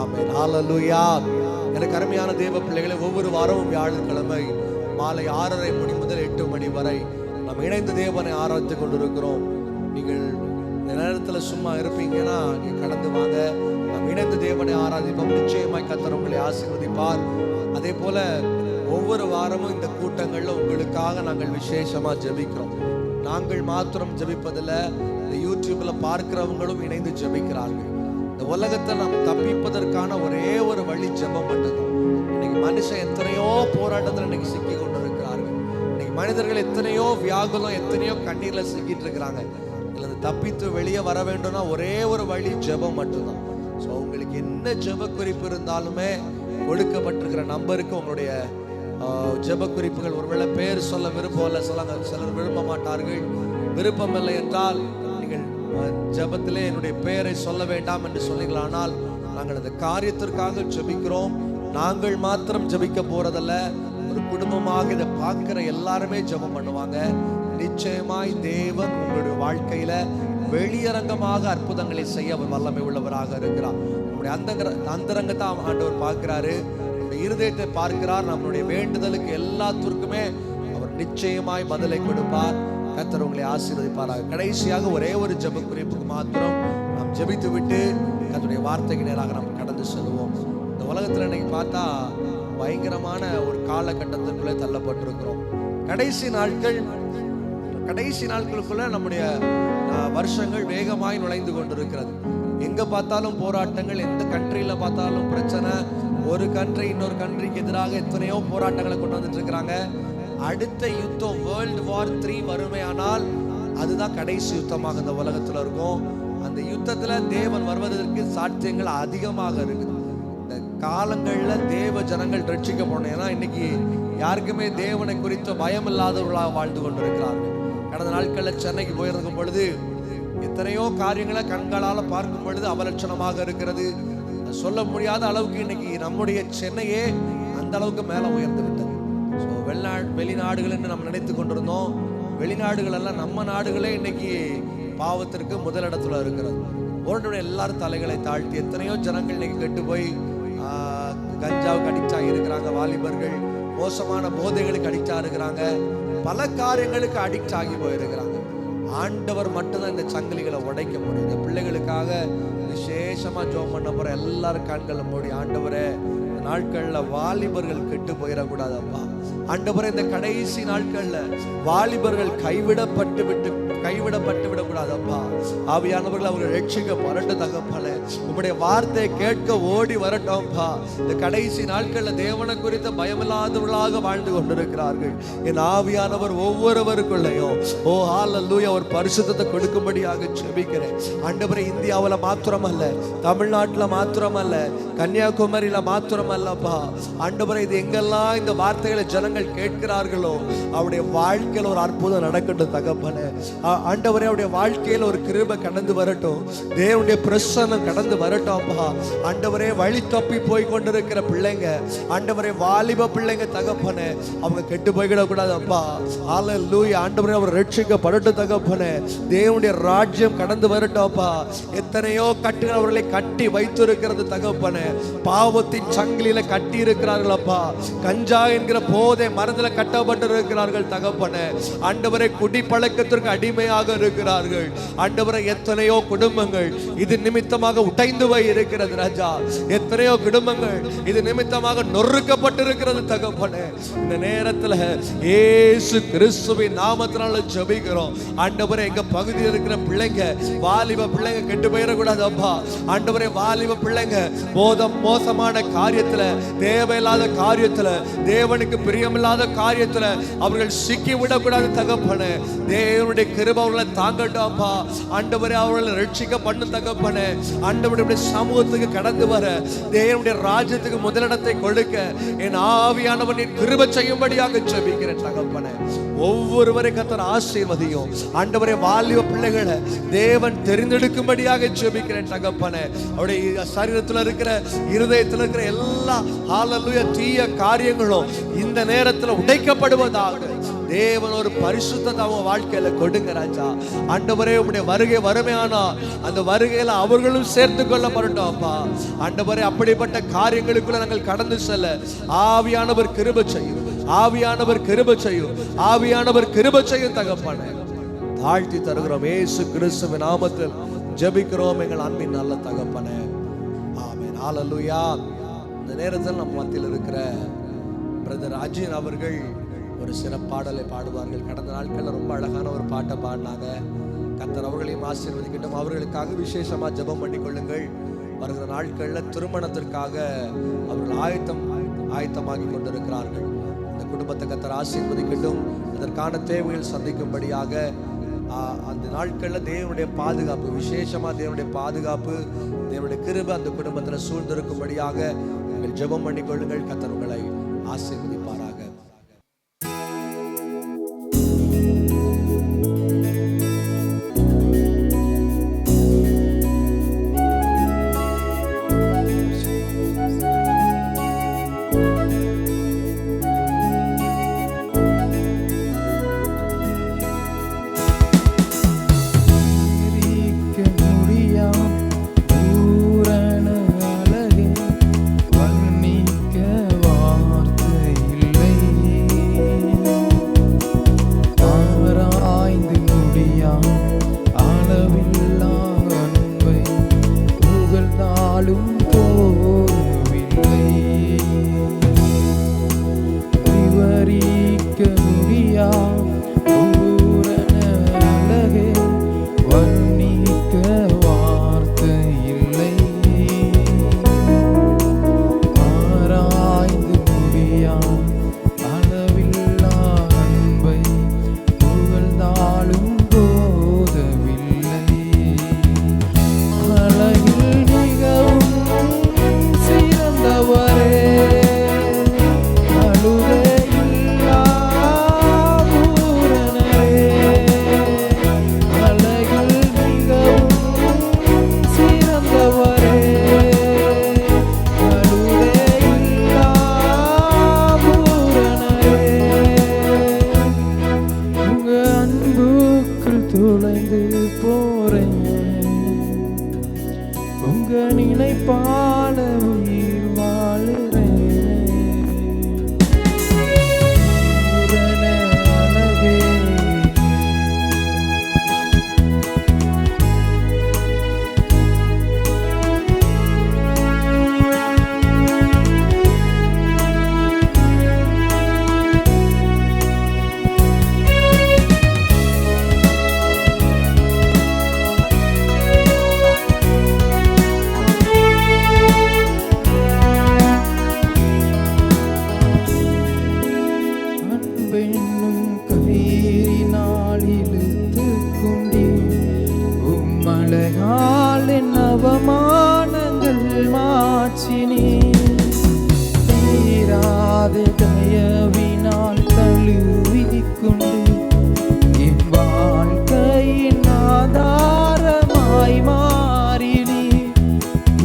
Speaker 1: ஆமென். ஹல்லேலூயா. எனக்கு அருமையான தேவ பிள்ளைகளை, ஒவ்வொரு வாரமும் வியாழக்கிழமை மாலை 6:30 மணி முதல் 8 மணி வரை நாம் இணைந்து தேவனை ஆராதித்துக் கொண்டிருக்கிறோம். நீங்கள் நேரத்தில் சும்மா இருப்பீங்கன்னா நீங்கள் கடந்து வாங்க, நாம் இணைந்து தேவனை ஆராதிப்போம். நிச்சயமாய் கர்த்தர் உங்களை ஆசீர்வதிப்பார். அதே போல ஒவ்வொரு வாரமும் இந்த கூட்டங்களில் உங்களுக்காக நாங்கள் விசேஷமா ஜெபிக்கிறோம். நாங்கள் மாத்திரம் ஜெபிப்பதில் இந்த யூடியூப்ல பார்க்கிறவங்களும் இணைந்து ஜெபிக்கிறார்கள். இந்த உலகத்தை நாம் தப்பிப்பதற்கான ஒரே ஒரு வழி ஜெபம் மட்டும்தான். இன்னைக்கு மனுஷன் எத்தனையோ போராட்டத்தில் இன்னைக்கு சிக்கி கொண்டிருக்கிறார்கள். இன்னைக்கு மனிதர்கள் எத்தனையோ வியாகுலம், எத்தனையோ கண்ணீர்ல சிக்கிட்டு இருக்கிறாங்க. இதுல தப்பித்து வெளியே வர வேண்டும்னா ஒரே ஒரு வழி ஜெபம் மட்டும்தான். ஸோ உங்களுக்கு என்ன ஜெப குறிப்பு இருந்தாலுமே கொடுக்கப்பட்டிருக்கிற நம்பருக்கு உங்களுடைய ஜெப குறிப்புகள், ஒருவேளை பேர் சொல்ல விருப்பம் இல்லை, சிலர் விரும்ப மாட்டார்கள். விருப்பம் இல்லை என்றால் நீங்கள் ஜெபத்திலே என்னுடைய பெயரை சொல்ல வேண்டாம் என்று சொன்னீங்களானால் நாங்கள் அந்த காரியத்திற்காக ஜெபிக்கிறோம். நாங்கள் மாத்திரம் ஜெபிக்க போறதல்ல, ஒரு குடும்பமாக இதை பார்க்கிற எல்லாருமே ஜெபம் பண்ணுவாங்க. நிச்சயமாய் தேவன் உங்களுடைய வாழ்க்கையில வெளியரங்கமாக அற்புதங்களை செய்ய அவர் வல்லமை உள்ளவராக இருக்கிறார். நம்முடைய அந்தரங்கத்தை ஆண்டவர் பார்க்கிறாரு, நம்முடைய இருதயத்தை பார்க்கிறார். நம்மளுடைய வேண்டுதலுக்கு எல்லாத்திற்குமே அவர் நிச்சயமாய் பதிலை கொடுப்பார். கர்த்தர் உங்களை ஆசீர்வதிப்பாராக. கடைசியாக ஒரே ஒரு ஜெப குறிப்புக்கு மாத்திரம் நாம் ஜெபித்து விட்டு கர்த்தருடைய வார்த்தைக்கு நேராக நாம் கடந்து செல்வோம். இந்த உலகத்துல இன்னைக்கு பார்த்தா பயங்கரமான ஒரு காலகட்டத்திற்குள்ளே தள்ளப்பட்டிருக்கிறோம். கடைசி நாட்களுக்குள்ள நம்முடைய வருஷங்கள் வேகமாய் நுழைந்து கொண்டிருக்கிறது. எங்க பார்த்தாலும் போராட்டங்கள், எந்த கண்ட்ரியில பார்த்தாலும் பிரச்சனை. ஒரு கண்ட்ரி இன்னொரு கண்ட்ரிக்கு எதிராக எத்தனையோ போராட்டங்களை கொண்டு வந்துட்டு இருக்கிறாங்க. அடுத்த யுத்தம் வேர்ல்டு வார் 3 வருமையானால் அதுதான் கடைசி யுத்தமாக இந்த உலகத்துல இருக்கும். அந்த யுத்தத்துல தேவன் வருவதற்கு சாத்தியங்கள் அதிகமாக இருக்குது. இந்த காலங்கள்ல தேவ ஜனங்கள் ரட்சிக்கப்படணும். ஏன்னா இன்னைக்கு யாருக்குமே தேவனை குறித்த பயம் இல்லாதவர்களாக வாழ்ந்து கொண்டிருக்கிறார்கள். கடந்த நாட்களில் சென்னைக்கு போயிருக்கும் பொழுது எத்தனையோ காரியங்களை கண்களால பார்க்கும் பொழுது அவலட்சணமாக இருக்கிறது. சொல்ல முடியாத அளவுக்கு இன்னைக்கு நம்முடைய சென்னையே அந்த அளவுக்கு மேல உயர்ந்து விட்டது. வெளிநாடுகள் என்று நம்ம நினைத்து கொண்டிருந்தோம். வெளிநாடுகள் எல்லாம் நம்ம நாடுகளே இன்னைக்கு பாவத்திற்கு முதலிடத்துல இருக்கிறது. ஒருவருடைய எல்லாரும் தலைகளை தாழ்த்தி எத்தனையோ ஜனங்கள் இன்னைக்கு கெட்டு போய் கஞ்சாவுக்கு அடிக்டா இருக்கிறாங்க. வாலிபர்கள் மோசமான போதைகளுக்கு அடிக்டா இருக்கிறாங்க. பல காரியங்களுக்கு அடிக்ட் ஆகி போயிருக்கிறாங்க. ஆண்டவர் மட்டும்தான் இந்த சங்கிலிகளை உடைக்க முடியும். இந்த பிள்ளைகளுக்காக விசேஷமா ஜெபம் பண்ண போற எல்லாரும் கண்களை மூடி, ஆண்டவரே நாட்கள்ல வாலிபர்கள் கெட்டு போயிடக்கூடாது அப்பா. ஆண்டவரே இந்த கடைசி நாட்கள்ல வாலிபர்கள் கைவிடப்பட்டு விடக்கூடாது அப்பா. ஆவியானவர்கள் அவர்கள் ரட்சிக்கப்படட்டு தகப்பனே. உம்முடைய வார்த்தையை கேட்க ஓடி வரட்டும்ப்பா. இந்த கடைசி நாட்கள்ல தேவனை குறித்த பயமில்லாதவர்களாக வாழ்ந்து கொண்டிருக்கிறார்கள். என் ஆவியானவர் ஒவ்வொருவருக்குள்ளையும் ஓ ஹல்லேலூயா ஒரு பரிசுத்தத்தை கொடுக்கும்படியாக ஜெபிக்கிறேன். ஆண்டவரே இந்தியாவில் மாத்திரமல்ல, தமிழ்நாட்டில் மாத்திரமல்ல, கன்னியாகுமரியில மாத்திரமல்லப்பா. ஆண்டவரே இது எங்கெல்லாம் இந்த வார்த்தைகளை ஜனங்கள் கேட்கிறார்களோ அவருடைய வாழ்க்கையில் ஒரு அற்புதம் நடக்கட்டும் தகப்பனே. ஆண்டவரே அவருடைய வாழ்க்கையில் ஒரு கிருபை கடந்து வரட்டும். தேவனுடைய பிரசன்னம் கடந்து வரட்டும் அப்பா. ஆண்டவரே வழி தப்பி போய் கொண்டிருக்கிற பிள்ளைங்க, ஆண்டவரே வாலிப பிள்ளைங்க தகப்பனே, அவங்க கெட்டு போய்விடக்கூடாது அப்பா. ஹல்லேலூயா. ஆண்டவரே அவர் ரட்சிக்கப்படட்டும் தகப்பனே. தேவனுடைய ராஜ்யம் கடந்து வரட்டும் அப்பா. எத்தனையோ கட்டுகள் அவர்களை கட்டி வைத்திருக்கிறது தகப்பனே. பாவத்தின் சங்கிலியில கட்டி இருக்கிறார்கள் அப்பா. கஞ்சா என்கிற போதை மரத்துல கட்டப்பட்டு இருக்கிறார்கள் தகப்பனே. ஆண்டவரே குடி பழக்கத்திற்கு அடிமையாக இருக்கிறார்கள். ஆண்டவரே எத்தனையோ குடும்பங்கள் இது நிமித்தமாக உடைந்து போய் இருக்கிறது ராஜா. எத்தனையோ குடும்பங்கள் இது நிமித்தமாக நொறுக்கப்பட்டிருக்கிறது தகப்பனே. இந்த நேரத்துல இயேசு கிறிஸ்துவின் நாமத்தினால ஜெபிக்கிறோம். ஆண்டவரே எங்க பகுதியில் இருக்கிற பிள்ளைங்க, வாலிப பிள்ளைங்க கெட்டு போயிடக்கூடாது அப்பா. ஆண்டவரே வாலிப பிள்ளைங்க மோசமான காரியத்துல, தேவையில்லாத காரியத்துல, தேவனுக்கு பிரியமில்லாத காரியத்துல அவர்கள் சிக்கி விடக்கூடாது தகப்பனே. தேவனுடைய கிருபை அவர்களை தாங்கட்டும் அப்பா. ஆண்டவரே அவர்களை ரட்சிக்க பண்ணு தகப்பனே. ஆண்டவருடைய சமூகத்துக்கு கடந்து வர, தேவனுடைய ராஜ்யத்துக்கு முதலிடத்தை கொடுக்க என் ஆவியானவனின் கிருபை செய்யும்படியாக ஜெபிக்கிறேன் தகப்பனே. ஒவ்வொருவரை கர்த்தர் ஆசீர்வதியும். ஆண்டவரே வாலிப பிள்ளைகளை தேவன் தெரிந்தெடுக்கும்படியாக ஜெபிக்கிறேன் தகப்பனே. அவருடைய சரீரத்தில் இருக்கிற, இருதயத்தில் இருக்கிற எல்லா ஹல்லேலூயா தீய காரியங்களும் இந்த நேரத்தில் உடைக்கப்படுவதாக. தேவன் ஒரு பரிசுத்தத்தை அவங்க வாழ்க்கையில கொடுங்க ராஜா. ஆண்டவரே உம்முடைய வருகை வறுமையானா அந்த வருகையில அவர்களும் சேர்த்து கொள்ளப்படட்டும் அப்பா. ஆண்டவரே அப்படிப்பட்ட காரியங்களுக்குள்ள நாங்கள் கடந்து செல்ல ஆவியானவர் கிருபை செய்யும். ஆவியானவர் கிருபை செய்யும். ஆவியானவர் கிருபை செய்யும் தகப்பனே. தாழ்த்தி தருகிறோம் இயேசு கிறிஸ்துவின் நாமத்தில் ஜெபிக்கிறோம் எங்கள் அன்பின் நல்ல தகப்பனே. ஆமென். ஹல்லேலூயா. இந்த நேரத்தில் நம்ம மத்தியில் இருக்கிற பிரதர் அஜின் அவர்கள் ஒரு சிறப்பாடலை பாடுவார்கள். கடந்த நாட்களில் ரொம்ப அழகான ஒரு பாட்டை பாடினாங்க. கர்த்தர் அவர்களையும் ஆசீர்வதிக்கட்டும். அவர்களுக்காக விசேஷமா ஜெபம் பண்ணி கொள்ளுங்கள். வருகிற நாட்களில் திருமணத்திற்காக அவர்கள் ஆயத்தமாகி கொண்டிருக்கிறார்கள். இந்த குடும்பத்தை கர்த்தர் ஆசீர்வதிக்கட்டும். இதற்கான தேவைகள் சந்திக்கும்படியாக அந்த நாட்களில் தேவனுடைய பாதுகாப்பு, விசேஷமா தேவனுடைய பாதுகாப்பு, தேவனுடைய கிருபை அந்த குடும்பத்தில் சூழ்ந்திருக்கும்படியாக நீங்கள் ஜெபம் பண்ணி கொள்ளுங்கள். கர்த்தர் உங்களை ஆசீர்வதிப்பாராக.
Speaker 2: தொலைந்து போறேன். உங்க நினைப்பால உயிர் வாழுறேன். அவமானங்கள் மாற்றினே தீராத தயவினால் தழுவிக்கொண்டு என் வாழ்க்கையின் ஆதாரமாய் மாறினே.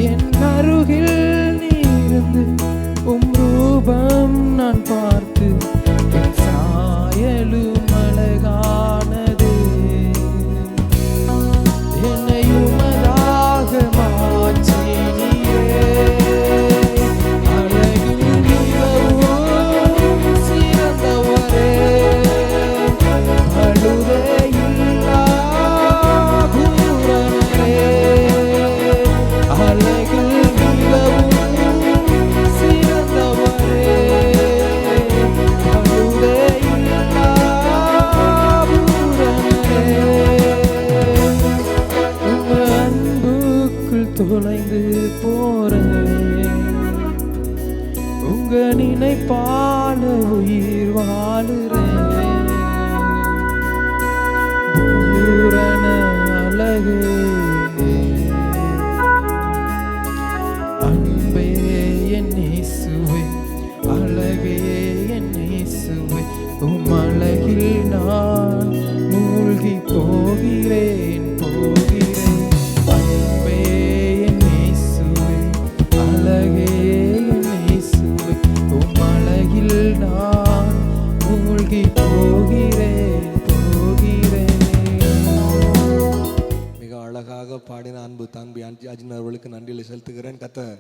Speaker 2: என் அருகில் நீ இருந்து உம் ரூபம் நான் பார்த்து என் சாயலும் அழகானது. என்னையும் தொலைந்து போறேன். உங்க நினைப்பால உயிர் வாழுறேன். பூரண அழகே அன்பே என் இயேசுவே, அழகே என் இயேசுவே, உம் அழகில் நான் மூழ்கி போகிறேன் போகிறேன்.
Speaker 1: பாடின அன்பு தம்பி அர்ஜுன் அவர்களுக்கு நன்றிகளை செலுத்துகிறேன். கர்த்தர்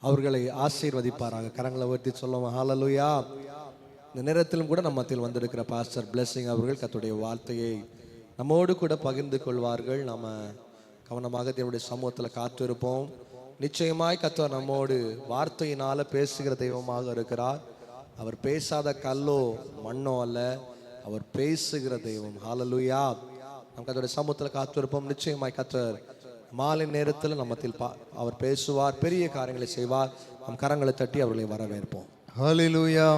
Speaker 1: அவர்களை ஆசீர்வதிப்பாராக. கரங்களை உயர்த்தி சொல்லுவோம் ஹல்லேலூயா. இந்த நேரத்திலும் கூட நம்ம மத்தியில் வந்திருக்கிற பாஸ்டர் பிளெஸிங் அவர்கள் கர்த்தருடைய வார்த்தையை நம்மோடு கூட பகிர்ந்து கொள்வார்கள். நம்ம கவனமாக தேவனுடைய சமூகத்தில் காத்திருப்போம். நிச்சயமாய் கர்த்தர் நம்மோடு வார்த்தையினால பேசுகிற தெய்வமாக இருக்கிறார். அவர் பேசாத கல்லோ மண்ணோ அல்ல, அவர் பேசுகிற தெய்வம். ஹல்லேலூயா. நம்ம கர்த்தருடைய சமூகத்தில் காத்திருப்போம். நிச்சயமாய் கர்த்தர் மாலை நேரத்தில் நம்மத்தில் அவர் பேசுவார், பெரிய காரியங்களை செய்வார். நம் கரங்களை தட்டி அவர்களை வரவேற்போம்.
Speaker 3: ஹல்லேலூயா.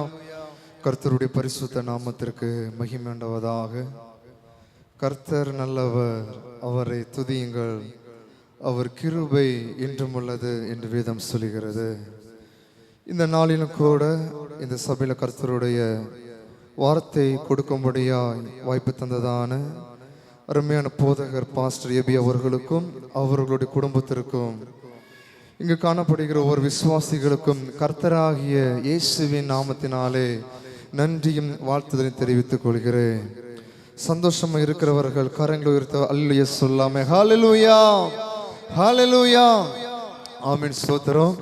Speaker 3: கர்த்தருடைய பரிசுத்த நாமத்திற்கு மகிமை உண்டாவதாக. கர்த்தர் நல்லவர், அவரை துதியுங்கள், அவர் கிருபை என்றும் உள்ளது என்று வேதம் சொல்லுகிறது. இந்த நாளிலும் கூட இந்த சபையில் கர்த்தருடைய வார்த்தை கொடுக்கும்படியாய் வாய்ப்பு தந்ததான அருமையான போதகர் பாஸ்டர் எபி அவர்களுக்கும் அவர்களுடைய குடும்பத்திற்கும் இங்கு காணப்படுகிற ஒவ்வொரு விசுவாசிகளுக்கும் கர்த்தராகிய இயேசுவின் நாமத்தினாலே நன்றியும் வாழ்த்துதலை தெரிவித்துக் கொள்கிறேன். சந்தோஷமா இருக்கிறவர்கள் கரங்களை உயர்த்த அல்லேலூயா சொல்லாமே. ஹல்லேலூயா, ஹல்லேலூயா, ஆமென். ஸ்தோத்திரம்.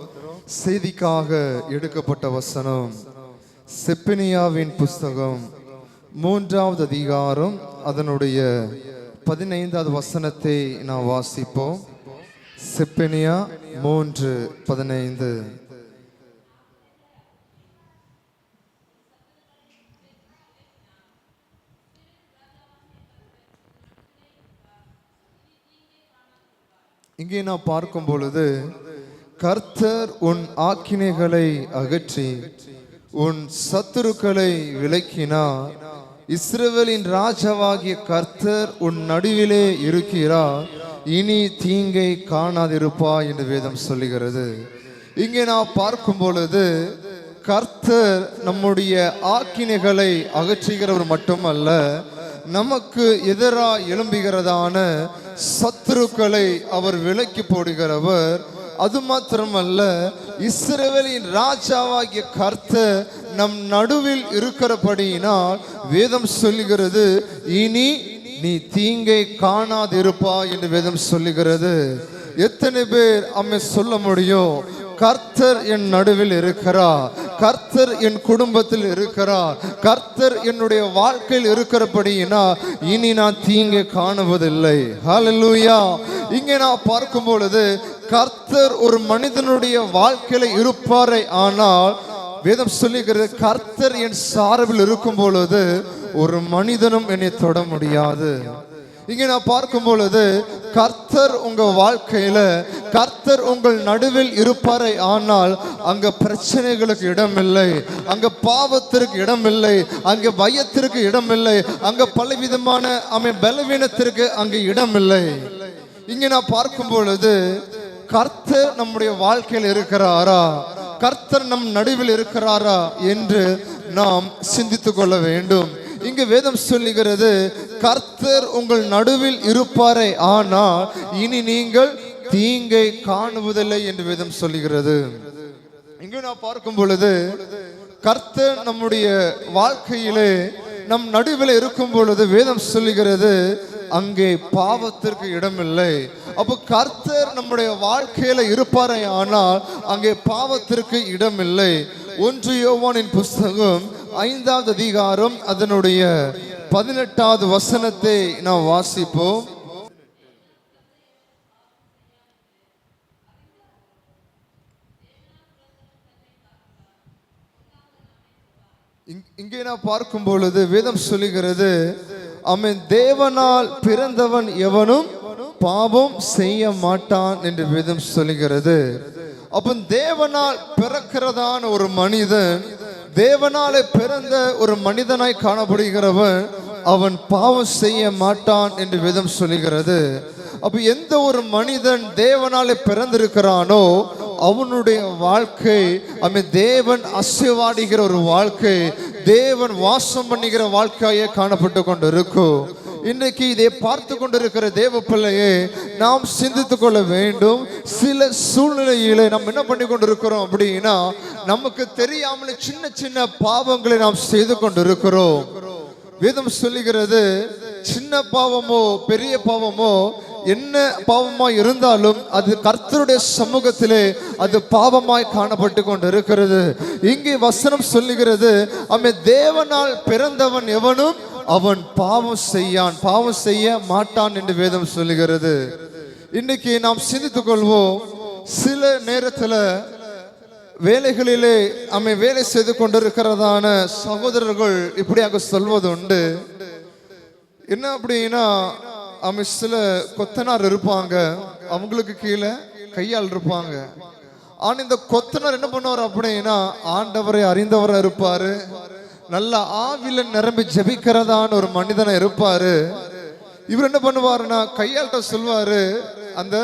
Speaker 3: செய்திக்காக எடுக்கப்பட்ட வசனம் செப்பனியாவின் புஸ்தகம் 3வது அதிகாரம் அதனுடைய 15வது வசனத்தை நாம் வாசிப்போம். செப்பனியா 3:15. இங்கே நான் பார்க்கும் பொழுது, கர்த்தர் உன் ஆக்கினைகளை அகற்றி உன் சத்துருக்களை விலக்கினார், இஸ்ரவேலின் ராஜாவாகிய கர்த்தர் உன் நடுவிலே இருக்கிறார், இனி தீங்கை காணாதிருப்பாய் என்று வேதம் சொல்லுகிறது. இங்கே நான் பார்க்கும் பொழுது கர்த்தர் நம்முடைய ஆக்கினைகளை அகற்றுகிறவர் மட்டுமல்ல, நமக்கு எதிராக எழும்புகிறதான சத்துருக்களை அவர் விலக்கி போடுகிறவர். அது மாத்திரமல்ல, இஸ்ரவேலின் ராஜாவாகிய கர்த்தர் நம் நடுவில் இருக்கிறபடியினால் வேதம் சொல்லுகிறது, இனி நீ தீங்கை காணாதிருப்பாய் என்று வேதம் சொல்லுகிறது. எத்தனை பேர் அம்மை சொல்ல முடியும், கர்த்தர் என் நடுவில் இருக்கிறார், கர்த்தர் என் குடும்பத்தில் இருக்கிறார், கர்த்தர் என்னுடைய வாழ்க்கையில் இருக்கிறபடினா இனி நான் தீங்கை காணுவதில்லை. ஹல்லேலூயா. இங்கே நான் பார்க்கும் பொழுது கர்த்தர் ஒரு மனிதனுடைய வாழ்க்கையில இருப்பாரே ஆனால் வேதம் சொல்லுகிறது, கர்த்தர் என் சார்பில் இருக்கும் பொழுது ஒரு மனிதனும் என்னை தொட முடியாது. இங்கே நான் பார்க்கும் பொழுது கர்த்தர் உங்க வாழ்க்கையில, கர்த்தர் உங்கள் நடுவில் இருப்பாரே ஆனால் அங்க பிரச்சனைகளுக்கு இடமில்லை, அங்க பாவத்திற்கு இடமில்லை, அங்க பயத்திற்கு இடமில்லை, அங்க பலவிதமான பலவீனத்திற்கு அங்க இடமில்லை. இங்கே நான் பார்க்கும் பொழுது கர்த்தர் நம்முடைய வாழ்க்கையில் இருக்கிறாரா, கர்த்தர் நம் நடுவில் இருக்கிறாரா என்று நாம் சிந்தித்துக் கொள்ள வேண்டும். இங்கு வேதம் சொல்லுகிறது, கர்த்தர் உங்கள் நடுவில் இருப்பாரே ஆனால் இனி நீங்கள் தீங்கை காணுவதில்லை என்று வேதம் சொல்லுகிறது. இங்கு நான் பார்க்கும் பொழுது கர்த்தர் நம்முடைய வாழ்க்கையிலே நம் நடுவில் இருக்கும் பொழுது வேதம் சொல்லுகிறது, அங்கே பாவத்திற்கு இடமில்லை. அப்போ கர்த்தர் நம்முடைய வாழ்க்கையில இருப்பாரே ஆனால் அங்கே பாவத்திற்கு இடமில்லை. 1 யோவானின் புஸ்தகம் 5வது அதிகாரம் அதனுடைய 18வது வசனத்தை நாம் வாசிப்போம். இங்கே நான் பார்க்கும் பொழுது வேதம் சொல்லுகிறது, அவன் தேவனால் பிறந்தவன் எவனும் பாவம் செய்ய மாட்டான் என்று வேதம் சொல்லுகிறது. அப்ப தேவனால் பிறக்கிறதான ஒரு மனிதன், தேவனாலே பிறந்த ஒரு மனிதனாய் காணப்படுகிறவன் அவன் பாவம் செய்ய மாட்டான் என்று வேதம் சொல்லுகிறது. அப்ப எந்த ஒரு மனிதன் தேவனாலே பிறந்திருக்கிறானோ அவனுடைய வாழ்க்கை அவன் தேவன் ஆசீர்வதிக்கிற ஒரு வாழ்க்கை, தேவன் வாசம் பண்ணுகிற வாழ்க்கையே காணப்பட்டு கொண்டு இருக்கும். இன்றைக்கு இதை பார்த்து கொண்டிருக்கிற தேவ பிள்ளையே, நாம் சிந்தித்துக் கொள்ள வேண்டும். சில சூழ்நிலையில நம்ம என்ன பண்ணி கொண்டிருக்கிறோம் அப்படின்னா, நமக்கு தெரியாமலே சின்ன சின்ன பாவங்களை நாம் செய்து கொண்டிருக்கிறோம். வேதம் சொல்லுகிறது, சின்ன பாவமோ பெரிய பாவமோ என்ன பாவமாய் இருந்தாலும் அது கர்த்தருடைய சமூகத்திலே அது பாவமாய் காணப்பட்டு கொண்டு இருக்கிறது. இங்கே வசனம் சொல்லுகிறது, அவன் தேவனால் பிறந்தவன் எவனும் அவன் பாவம் செய்ய மாட்டான் என்று வேதம் சொல்லுகிறது. இன்னைக்கு நாம் சிந்தித்துக் கொள்வோம். சில நேரத்தில் வேலைகளிலே அவன் வேலை செய்து கொண்டிருக்கிறதான சகோதரர்கள் இப்படியாக சொல்வது உண்டு. என்ன அப்படின்னா, அவன் சில கொத்தனார் இருப்பாங்க, அவங்களுக்கு கீழே கையாள் இருப்பாங்க. ஆனா இந்த கொத்தனார் என்ன பண்ணுவார் அப்படின்னா, ஆண்டவரை அறிந்தவரை இருப்பாரு, நல்ல ஆவில நிரம்பி ஜெபிக்கிறதான ஒரு மனிதனை இருப்பாரு. இவர் என்ன பண்ணுவாருன்னா, கையாள்கிட்ட சொல்லுவாரு, அந்த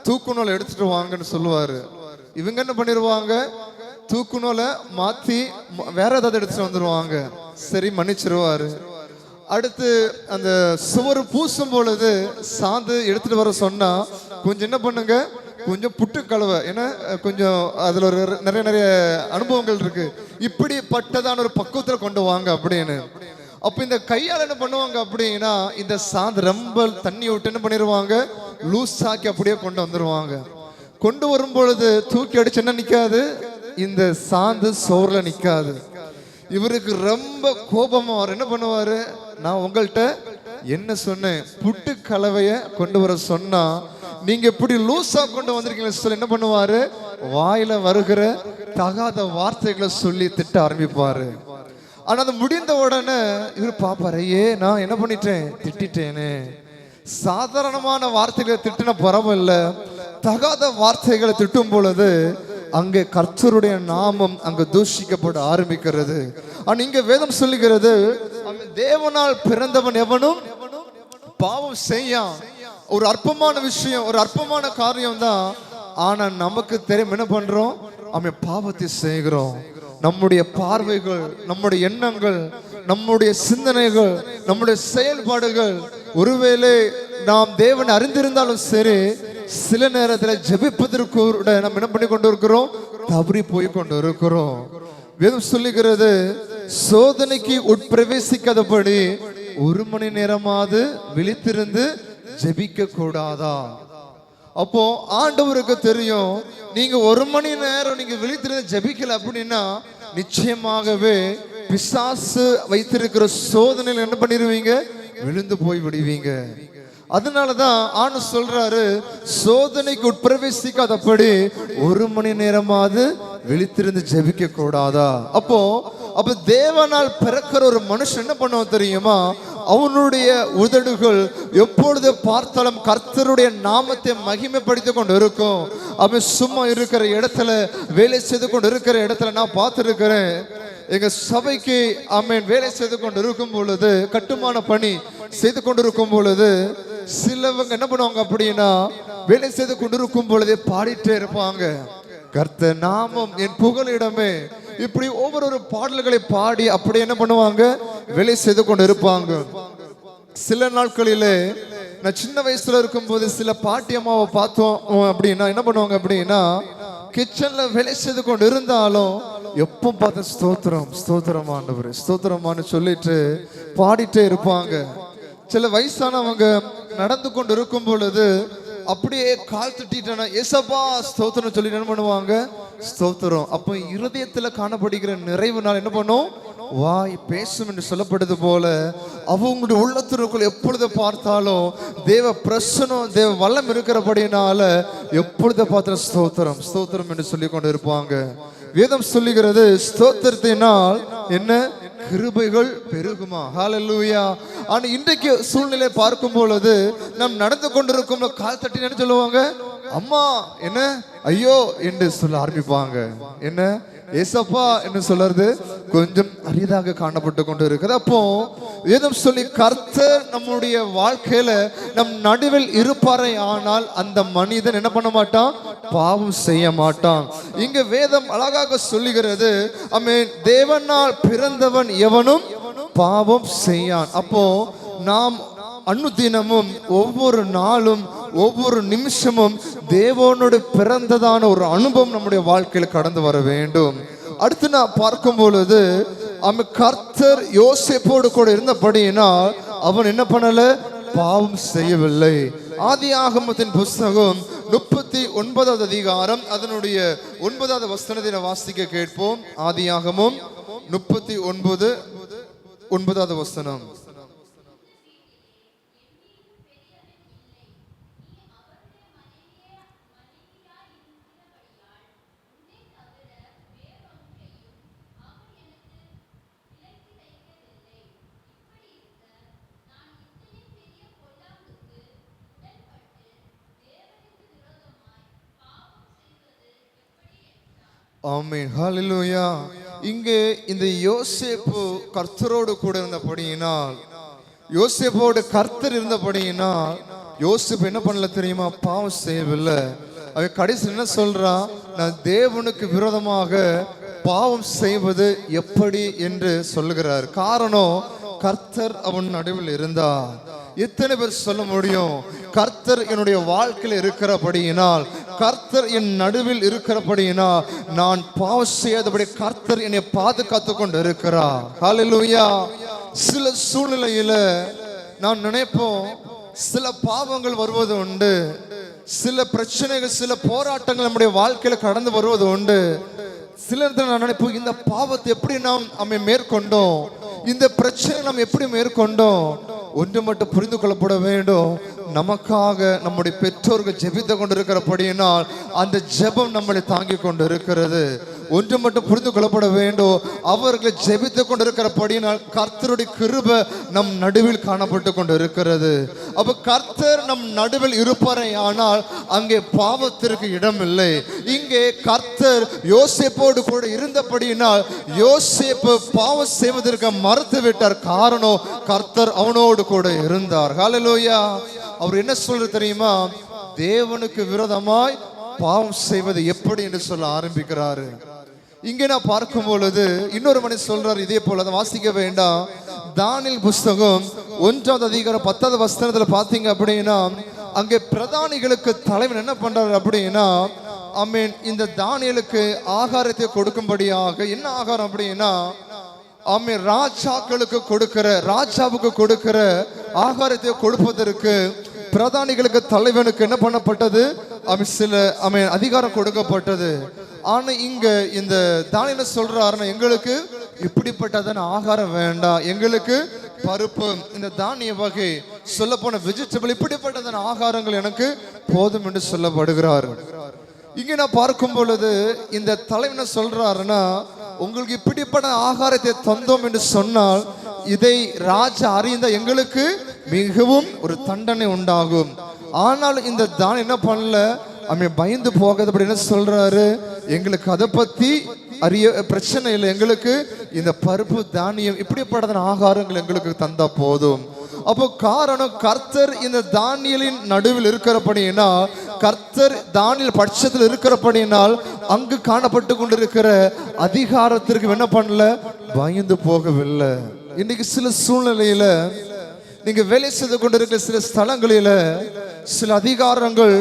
Speaker 3: தூக்கு நூலை எடுத்துட்டு வாங்கன்னு சொல்லுவாரு. இவங்க என்ன பண்ணிருவாங்க, தூக்கு நூலை மாத்தி வேற ஏதாவது எடுத்துட்டு வந்துருவாங்க. சரி, மன்னிச்சிருவாரு. அடுத்து அந்த சுவர் பூசும் பொழுது சாந்து எடுத்துட்டு வர சொன்னா, கொஞ்சம் என்ன பண்ணுங்க, கொஞ்சம் புட்டு கலவை, ஏன்னா கொஞ்சம் அதுல ஒரு நிறைய அனுபவங்கள் இருக்கு, இப்படிப்பட்டதான ஒரு பக்குவத்துல கொண்டு வாங்க அப்படின்னு. அப்ப இந்த கையால் என்ன பண்ணுவாங்க அப்படின்னா, இந்த சாந்து ரொம்ப தண்ணி விட்டு என்ன பண்ணிடுவாங்க, லூஸ் ஆக்கி அப்படியே கொண்டு வந்துருவாங்க. கொண்டு வரும் பொழுது தூக்கி அடிச்சு என்ன நிக்காது, இந்த சாந்து சோர்ல நிக்காது. இவருக்கு ரொம்ப கோபமா அவர் என்ன பண்ணுவாரு, நான் உங்கள்கிட்ட என்ன சொன்னேன், புட்டு கலவைய கொண்டு வர சொன்னா நீங்க இப்படி லூசா கொண்டு வந்திருக்கீங்க சொல்லி என்ன பண்ணுவாரு, வாயில வருகிற தகாத வார்த்தைகளை சொல்லி திட்ட ஆரம்பிப்பாரு. ஆனா அது முடிந்த உடனே இவர் பாப்பாரு, நான் என்ன பண்ணிட்டேன், திட்டேனே. சாதாரணமான வார்த்தைகளை திட்டின பரவாயில்ல, தகாத வார்த்தைகளை திட்டும் பொழுது அங்கே கர்த்தருடைய நாமம் அங்கு தூஷிக்கப்பட ஆரம்பிக்கிறது. ஆனா இங்க வேதம் சொல்லுகிறது, தேவனால் பிறந்தவன் எவனும் பாவம் செய்யான். ஒரு அற்பமான விஷயம், ஒரு அற்பமான காரியம் தான். ஆனா நமக்கு தெரியும் என்ன பண்றோம், அவன் பாவத்தை செய்கிறோம். நம்முடைய பார்வைகள், நம்முடைய எண்ணங்கள், நம்முடைய சிந்தனைகள், நம்முடைய செயல்பாடுகள், ஒருவேளை நாம் தேவனை அறிந்திருந்தாலும் சரி, சில நேரத்தில் ஜெபிப்பதற்கு நம்ம என்ன பண்ணி கொண்டு இருக்கிறோம், தவறி போய் கொண்டு இருக்கிறோம். வேதம் சொல்லுகிறது, சோதனைக்கு உட்பிரவேசிக்காதபடி 1 மணி நேரமாவது விழித்திருந்து ஜெபிக்க கூடாதா? அப்போ ஆண்டவருக்கு தெரியும், நீங்க 1 மணி நேரம் நீங்க விழித்திருந்து ஜெபிக்கல அப்படின்னா நிச்சயமாகவே பிசாசு வைத்திருக்கிற சோதனையில் என்ன பண்ணிடுவீங்க? விழுந்து போய் விடுவீங்க. அதனாலதான் ஆண்டு சொல்றாரு, சோதனைக்கு உட்பிரவேசிக்காதபடி 1 மணி நேரமாவது விழித்திருந்து ஜெபிக்க கூடாதா? அப்போ தேவனால் பிறக்கிற ஒரு மனுஷன் என்ன பண்ணுவான் தெரியுமா? அவனுடைய உதடுகள் எப்பொழுது பார்த்தாலும் கர்த்தருடைய நாமத்தை மகிமைப்படுத்திக் கொண்டு இருக்கும். அவன் சும்மா இருக்கிற இடத்துல, வேலை செய்து கொண்டு இருக்கிற இடத்துல நான் பார்த்திருக்கிறேன். எங்க சபைக்கு ஆமென் வேலை செய்து கொண்டு இருக்கும் பொழுது, கட்டுமான பணி செய்து கொண்டிருக்கும் பொழுது சிலவங்க என்ன பண்ணுவாங்க அப்படின்னா, வேலை செய்து கொண்டிருக்கும் பொழுதே பாடிட்டே இருப்பாங்க, கர்த்தர் நாமம் என் புகலிடமே. இப்படி ஒவ்வொரு பாடல்களை பாடி அப்படி என்ன பண்ணுவாங்க? வேலை செய்து கொண்டு இருப்பாங்க. சில நாட்களிலே நான் சின்ன வயசுல இருக்கும் போது சில பாட்டி அம்மாவை பார்த்தோம் அப்படின்னா என்ன பண்ணுவாங்க அப்படின்னா, கிச்சன்ல வேலை செய்து கொண்டு இருந்தாலும் எப்போ பார்த்த ஸ்தோத்திரம் ஸ்தோத்திரம் ஆண்டவரே ஸ்தோத்திரமானு சொல்லிட்டு பாடிட்டே இருப்பாங்க. சில வயசானவங்க நடந்து கொண்டு இருக்கும் பொழுது அப்படியே கால் தட்டிட்டேன்னா ஏசப்பா ஸ்தோத்திரம் சொல்லி என்ன பண்ணுவாங்க? ஸ்தோத்திரம். அப்போ இருதயத்துல காணப்படுகிற நிறைவுனால் என்ன பண்ணும்? வாய் பேசும் என்று சொல்லப்படுது போல அவங்களுடைய உள்ளத்திற்குள் எப்பொழுது பார்த்தாலும் தேவ பிரசனம், தேவ வல்லம் இருக்கிறபடினால எப்பொழுது பார்த்தாலும் ஸ்தோத்திரம் ஸ்தோத்திரம் என்று சொல்லி கொண்டு இருப்பாங்க. வேதம் சொல்லுகிறது, ஸ்தோத்திரத்தினால் என்ன? கிருபைகள் பெருகுமா? ஹல்லேலூயா. ஆனா இன்றைக்கு சூழ்நிலை பார்க்கும் பொழுது நாம் நடந்து கொண்டிருக்கும் கால் தட்டி என்ன சொல்லுவாங்க? அம்மா என்ன ஐயோ என்று சொல்ல ஆரம்பிப்பாங்க. என்ன ஏசப்பா என்று சொல்றது கொஞ்சம் அரிதாக காணப்பட்டு கொண்டு இருக்குது. அப்போ வேதம் சொல்லி, கர்த்தர் நம்முடைய வாழ்க்கையில நம் நடுவில் இருப்பாரை ஆனால் அந்த மனிதன் என்ன பண்ண மாட்டான்? பாவம் செய்ய மாட்டான். இங்க வேதம் அழகாக சொல்லுகிறது, ஆமென், தேவனால் பிறந்தவன் எவனும் பாவம் செய்யான். அப்போ நாம் அனுதினமும் ஒவ்வொரு நாளும் ஒவ்வொரு நிமிஷமும் தேவனோடு பிறந்ததான ஒரு அனுபவம் நம்முடைய வாழ்க்கையில கடந்து வர வேண்டும். அடுத்து நான் பார்க்கும் பொழுது கர்த்தர் யோசேப்போடு கூட இருந்தபடியினால் அவன் என்ன பண்ணல? பாவம் செய்யவில்லை. ஆதியாகமத்தின் புஸ்தகம் 39வது அதிகாரம் அதனுடைய 9வது வசனத்தை வாசிக்க கேட்போம். ஆதியாகமம் 39:9வது வசனம். ஆமென், ஹல்லேலூயா. இங்கே இந்த யோசேப்பு கர்த்தரோடு கூட இருந்தபடியினால், யோசேப்போடு கர்த்தர் இருந்தபடியினால் யோசேப்பு என்ன பண்ணல தெரியுமா? பாவம் செய்யவில்லை. அவன் கடைசி என்ன சொல்றான்? நான் தேவனுக்கு விரோதமாக பாவம் செய்வது எப்படி என்று சொல்லுகிறார். காரணம், கர்த்தர் அவன் நடுவில் இருந்தார். எத்தனை பேர் சொல்ல முடியும், கர்த்தர் என்னுடைய வாழ்க்கையில் இருக்கிறபடியினால், கர்த்தர் என் நடுவில் இருக்கிறபடியினால் நான் பாவம் செய்யாதபடி கர்த்தர் என்னை பாதுகாத்து கொண்டு இருக்கிறார். ஹல்லேலூயா. சில சூழ்நிலையில நாம் நினைப்போம், சில பாவங்கள் வருவது உண்டு, சில பிரச்சனைகள், சில போராட்டங்கள் நம்முடைய வாழ்க்கையில கடந்து வருவது உண்டு. சில நேரத்தில் நான் நினைப்போம், இந்த பாவத்தை எப்படி நாம் மேற்கொண்டோம், இந்த பிரச்சனை நாம் எப்படி மேற்கொண்டோம். ஒன்று மட்டும் புரிந்து கொள்ளப்பட வேண்டும், நமக்காக நம்முடைய பெற்றோர்கள் ஜெபித்து கொண்டிருக்கிறபடியினால் அந்த ஜெபம் நம்மளை தாங்கி கொண்டு இருக்கிறது. ஒன்று மட்டும் புரிந்து கொள்ளப்பட வேண்டும், அவர்களை ஜெபித்து கொண்டிருக்கிறபடியினால் கர்த்தருடைய கிருபை நம் நடுவில் காணப்பட்டு கொண்டு இருக்கிறது. அப்ப கர்த்தர் நம் நடுவில் இருப்பாரே ஆனால் அங்கே பாவத்திற்கு இடம் இல்லை. இங்கே கர்த்தர் யோசேப்போடு கூட இருந்தபடியினால் யோசேப்பு பாவம் செய்வதற்கு மறுத்து விட்டார். காரணம், கர்த்தர் அவனோடு கூட இருந்தார். ஹல்லேலூயா. அவர் என்ன சொல்றது தெரியுமா? தேவனுக்கு விரோதமாய் பாவம் செய்வது எப்படி என்று சொல்ல ஆரம்பிக்கிறாரு. இங்கே நான் பார்க்கும் பொழுது இன்னொரு மனிதர் சொல்றாரு, இதே போல அதை வாசிக்க வேண்டாம். தானியேல் புஸ்தகம் 1வது அதிகாரம் 10வது வசனத்துல பாத்தீங்க அப்படின்னா, அங்கே பிரதானிகளுக்கு தலைவன் என்ன பண்றாரு அப்படின்னா, ஆமென், இந்த தானியேலுக்கு ஆகாரத்தை கொடுக்கும்படியாக, என்ன ஆகாரம் அப்படின்னா ராஜாக்களுக்கு கொடுக்கிற, ராஜாவுக்கு கொடுக்கிற ஆகாரத்தை கொடுப்பதற்கு பிரதானிகளுக்கு, தலைவனுக்கு என்ன பண்ணப்பட்டது? சில அதிகாரம் கொடுக்கப்பட்டது. ஆனா இங்க இந்த தானியேல் என்ன சொல்றாருன்னா, எங்களுக்கு இப்படிப்பட்டதான ஆகாரம் வேண்டாம், எங்களுக்கு பருப்பு, இந்த தானிய வகை, சொல்ல போன வெஜிடபிள், இப்படிப்பட்டதான ஆகாரங்கள் எனக்கு போதும் என்று சொல்லப்படுகிறார். இங்க நான் பார்க்கும் பொழுது இந்த தலைவன் சொல்றாருன்னா, உங்களுக்கு இப்படிப்பட்ட ஆகாரத்தை தந்தோம் என்று சொன்னால் இதை ராஜா அறிந்த எங்களுக்கு மிகவும் ஒரு தண்டனை உண்டாகும். ஆனால் இந்த தானியம் என்ன பண்ணல, பயந்து போகாத என்ன சொல்றாரு, எங்களுக்கு அதை பத்தி அறிய பிரச்சனை இல்லை, எங்களுக்கு இந்த பருப்பு தானியம் இப்படிப்பட்ட ஆகாரங்கள் எங்களுக்கு தந்தா போதும். அப்போ காரணம், கர்த்தர் இந்த தானியலின் நடுவில் இருக்கிறபடினா, கர்த்தர் தானியல் பட்சத்தில் இருக்கிறபடினால் அங்கு காணப்பட்டு கொண்டிருக்கிற அதிகாரத்திற்கு என்ன பண்ணல, பயந்து போகவில்லை. இன்னைக்கு சில சூழ்நிலையில நீங்க வேலை செய்து கொண்டிருக்கிற சில ஸ்தலங்களில சில அதிகாரங்கள்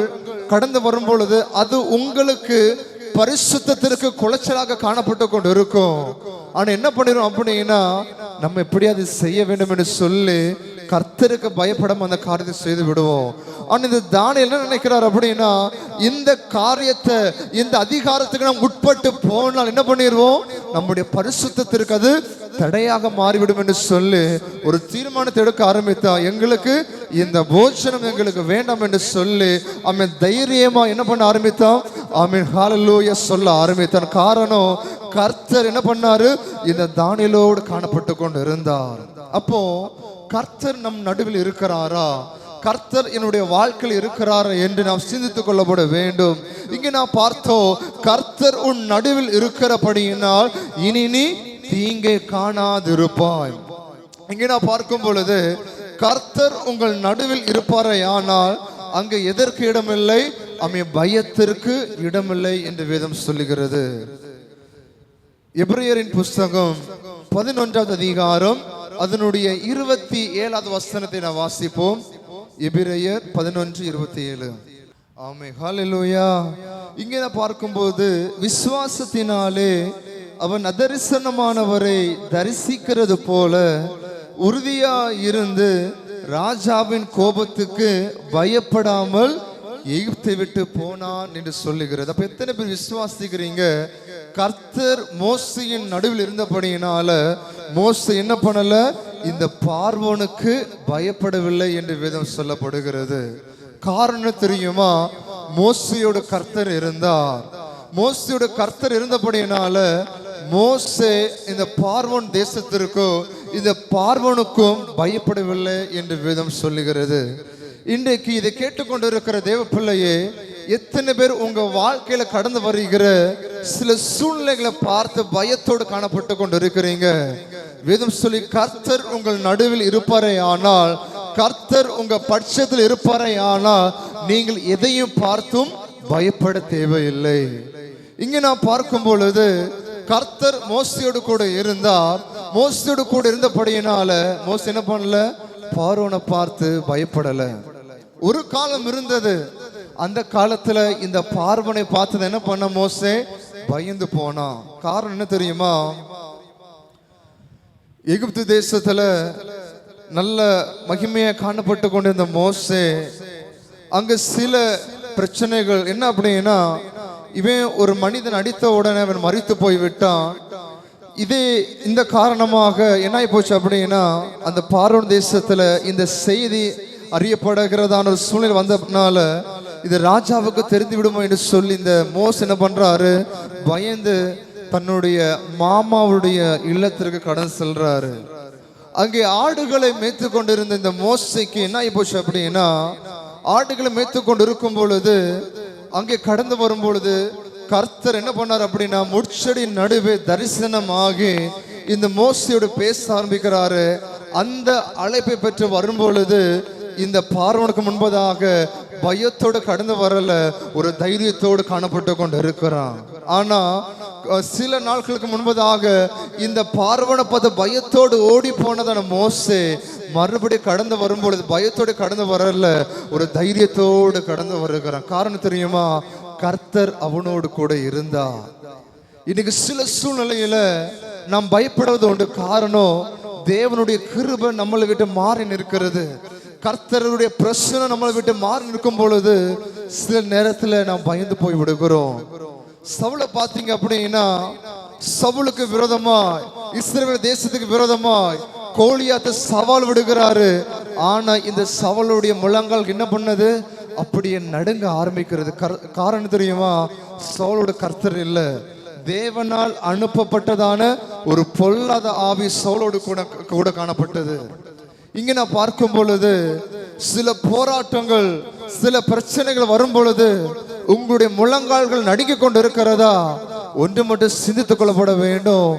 Speaker 3: கடந்து வரும் பொழுது அது உங்களுக்கு பரிசுத்தத்திற்கு குலைச்சலாக காணப்பட்டு கொண்டு இருக்கும். ஆனா என்ன பண்ணிரும் அப்படின்னா, நம்ம எப்படியாவது செய்ய வேண்டும் என்று சொல்லி கர்த்தருக்கு பயப்படாம அந்த காரியத்தை செய்து விடுவோம். ஆனா இந்த தானியேல் என்ன நினைக்கிறார் அப்படின்னா, இந்த காரியத்தை, இந்த அதிகாரத்துக்கு நாம் உட்பட்டு போனால் என்ன பண்ணிடுவோம், நம்முடைய பரிசுத்தத்திற்கு அது தடையாக மாறிவிடும் என்று சொல்லி ஒரு தீர்மானத்தை எடுக்க ஆரம்பித்தா, எங்களுக்கு இந்த போஜனம் எங்களுக்கு வேண்டாம் என்று சொல்லி தைரியமா என்ன பண்ண ஆரம்பித்தான், ஹல்லேலூயா சொல்ல ஆரம்பித்தான். காரணம், கர்த்தர் என்ன பண்ணாரு, இந்த தானியேலோடு காணப்பட்டு கொண்டு இருந்தார். அப்போ கர்த்தர் நம் நடுவில் இருக்கிறாரா, கர்த்தர் என்னுடைய வாழ்க்கையில் இருக்கிறாரா என்று நாம் சிந்தித்துக் கொள்ளப்பட வேண்டும். இங்கே நான் பார்த்தோம், கர்த்தர் உன் நடுவில் இருக்கிறபடியினால் இனி நீ தீங்கை காணாதிருப்பாய். இங்கே நான் பார்க்கும் பொழுது, கர்த்தர் உங்கள் நடுவில் இருப்பாரே ஆனால் அங்கு எதற்கு இடமில்லை, பயத்திற்கு இடமில்லை என்று வேதம் சொல்லுகிறது. எபிரேயரின் புஸ்தகம் 11வது அதிகாரம் அதனுடைய 27வது வசனத்தை நாம் வாசிப்போம். எபிரேயர் 11:27. ஆமென், ஹல்லேலூயா. இங்கே நான் பார்க்கும்போது, விசுவாசத்தினாலே அவன் அதரிசனமானவரை தரிசிக்கிறது போல உறுதியா இருந்து ராஜாவின் கோபத்துக்கு பயப்படாமல் எகிப்தை விட்டு போனான் என்று சொல்லுகிறது. அப்ப எத்தனை பேர் விசுவாசிக்கிறீங்க, கர்த்தர் மோசேயின் நடுவில் இருந்தபடியினால மோசே என்ன பண்ணல, இந்த பார்வோனுக்கு பயப்படவில்லை என்று வேதம் சொல்லப்படுகிறது. காரணம் தெரியுமா, மோசேயோட கர்த்தர் இருந்தார். மோசேயோட கர்த்தர் இருந்தபடியினால மோசே இந்த பார்வோன் தேசத்திற்கும் இந்த பார்வோனுக்கும் பயப்படவில்லை என்று வேதம் சொல்லுகிறது. இன்றைக்கு இதை கேட்டுக்கொண்டிருக்கிற தேவ பிள்ளையே, எத்தனை பேர் உங்க வாழ்க்கையில கடந்து வருகிற சில சூழ்நிலைகளை பார்த்து பயத்தோடு காணப்பட்டு கொண்டு இருக்கிறீங்க? வேதம் சொல்லி, கர்த்தர் உங்கள் நடுவில் இருப்பாரே ஆனால், கர்த்தர் உங்க பட்சத்தில் இருப்பாரே ஆனால் நீங்கள் எதையும் பார்த்தும் பயப்பட தேவையில்லை. இங்க நான் பார்க்கும் பொழுது, கர்த்தர் மோசேயோடு கூட இருந்தார். மோசேயோடு கூட இருந்தபடியினால மோசே என்ன பண்ணல, பார்வோனை பார்த்து பயப்படல. ஒரு காலம் இருந்தது, அந்த காலத்துல இந்த பார்வோனை பார்த்தது என்ன பண்ண, மோசே பயந்து போனான். காரணம் என்ன தெரியுமா, எகிப்து தேசத்துல நல்ல மகிமையா காணப்பட்டு கொண்டிருந்த மோசே, அங்க சில பிரச்சனைகள் என்ன அப்படின்னா, இவன் ஒரு மனிதன் அடித்த உடனே அவன் மரித்து போய் விட்டான். இந்த காரணமாக என்ன போச்சு அப்படின்னா, அந்த பார்வோன் தேசத்துல இந்த செய்தி அறியப்படுகிறதான ஒரு சூழ்நிலை வந்ததுனால இது ராஜாவுக்கு தெரிந்து விடுமோ என்று சொல்லி இந்த மோசே என்ன பண்றாரு, பயந்து தன்னுடைய மாமாவுடைய இல்லத்திற்கு கடன் செல்றாரு. அங்கே ஆடுகளை மேய்த்து கொண்டிருந்த இந்த மோசைக்கு என்ன போச்சு அப்படின்னா, ஆடுகளை மேய்த்து கொண்டு இருக்கும் பொழுது அங்கே கடந்து வரும் பொழுது கர்த்தர் என்ன பண்ணார் அப்படின்னா, முட்செடி நடுவே தரிசனமாகி இந்த மோசையோடு பேச ஆரம்பிக்கிறாரு. அந்த அழைப்பை பெற்று வரும் பொழுது இந்த பார்வோனுக்கு முன்பதாக பயத்தோடு கடந்து வரல, ஒரு தைரியத்தோடு காணப்பட்டு கொண்டு இருக்கிறான். ஆனா சில நாட்களுக்கு முன்பதாக இந்த பார்வோனை பார்த்து பயத்தோடு ஓடி போனதான மோசே மறுபடியும் கடந்து வரும்பொழுது பயத்தோடு கடந்து வரல, ஒரு தைரியத்தோடு கடந்து வருகிறான். காரணம் தெரியுமா, கர்த்தர் அவனோடு கூட இருந்தார். இன்னைக்கு சில சூழ்நிலையில நாம் பயப்படுவது உண்டு. காரணம், தேவனுடைய கிருபை நம்மளை விட்டு மாறி நிற்கிறது. கர்த்தருடைய பிரச்சனை நம்மளை விட்டு மாறி நிற்கும் பொழுது சில நேரத்துல நாம் பயந்து போய் விடுகிறோம். சவுலை பார்த்தீங்க அப்படின்னா, சவுலுக்கு விரோதமாய், இஸ்ரவேல் தேசத்துக்கு விரோதமாய் கோலியாத்தை சவால் விடுகிறாரு. ஆனா இந்த சவாலுடைய முழங்கால் என்ன பண்ணது? அப்படியே நடுங்க ஆரம்பிக்கிறது. காரணம் தெரியுமா? சவுலோட கர்த்தர் இல்ல, தேவனால் அனுப்பப்பட்டதான ஒரு பொல்லாத ஆவி சவுலோடு கூட காணப்பட்டது. இங்க நான் பார்க்கும் பொழுது சில போராட்டங்கள், சில பிரச்சனைகள் வரும் பொழுது உங்களுடைய முழங்கால்கள் நடுங்கி கொண்டு இருக்கிறதா? ஒன்று மட்டும் சிந்தித்துக் கொள்ளப்பட வேண்டும்,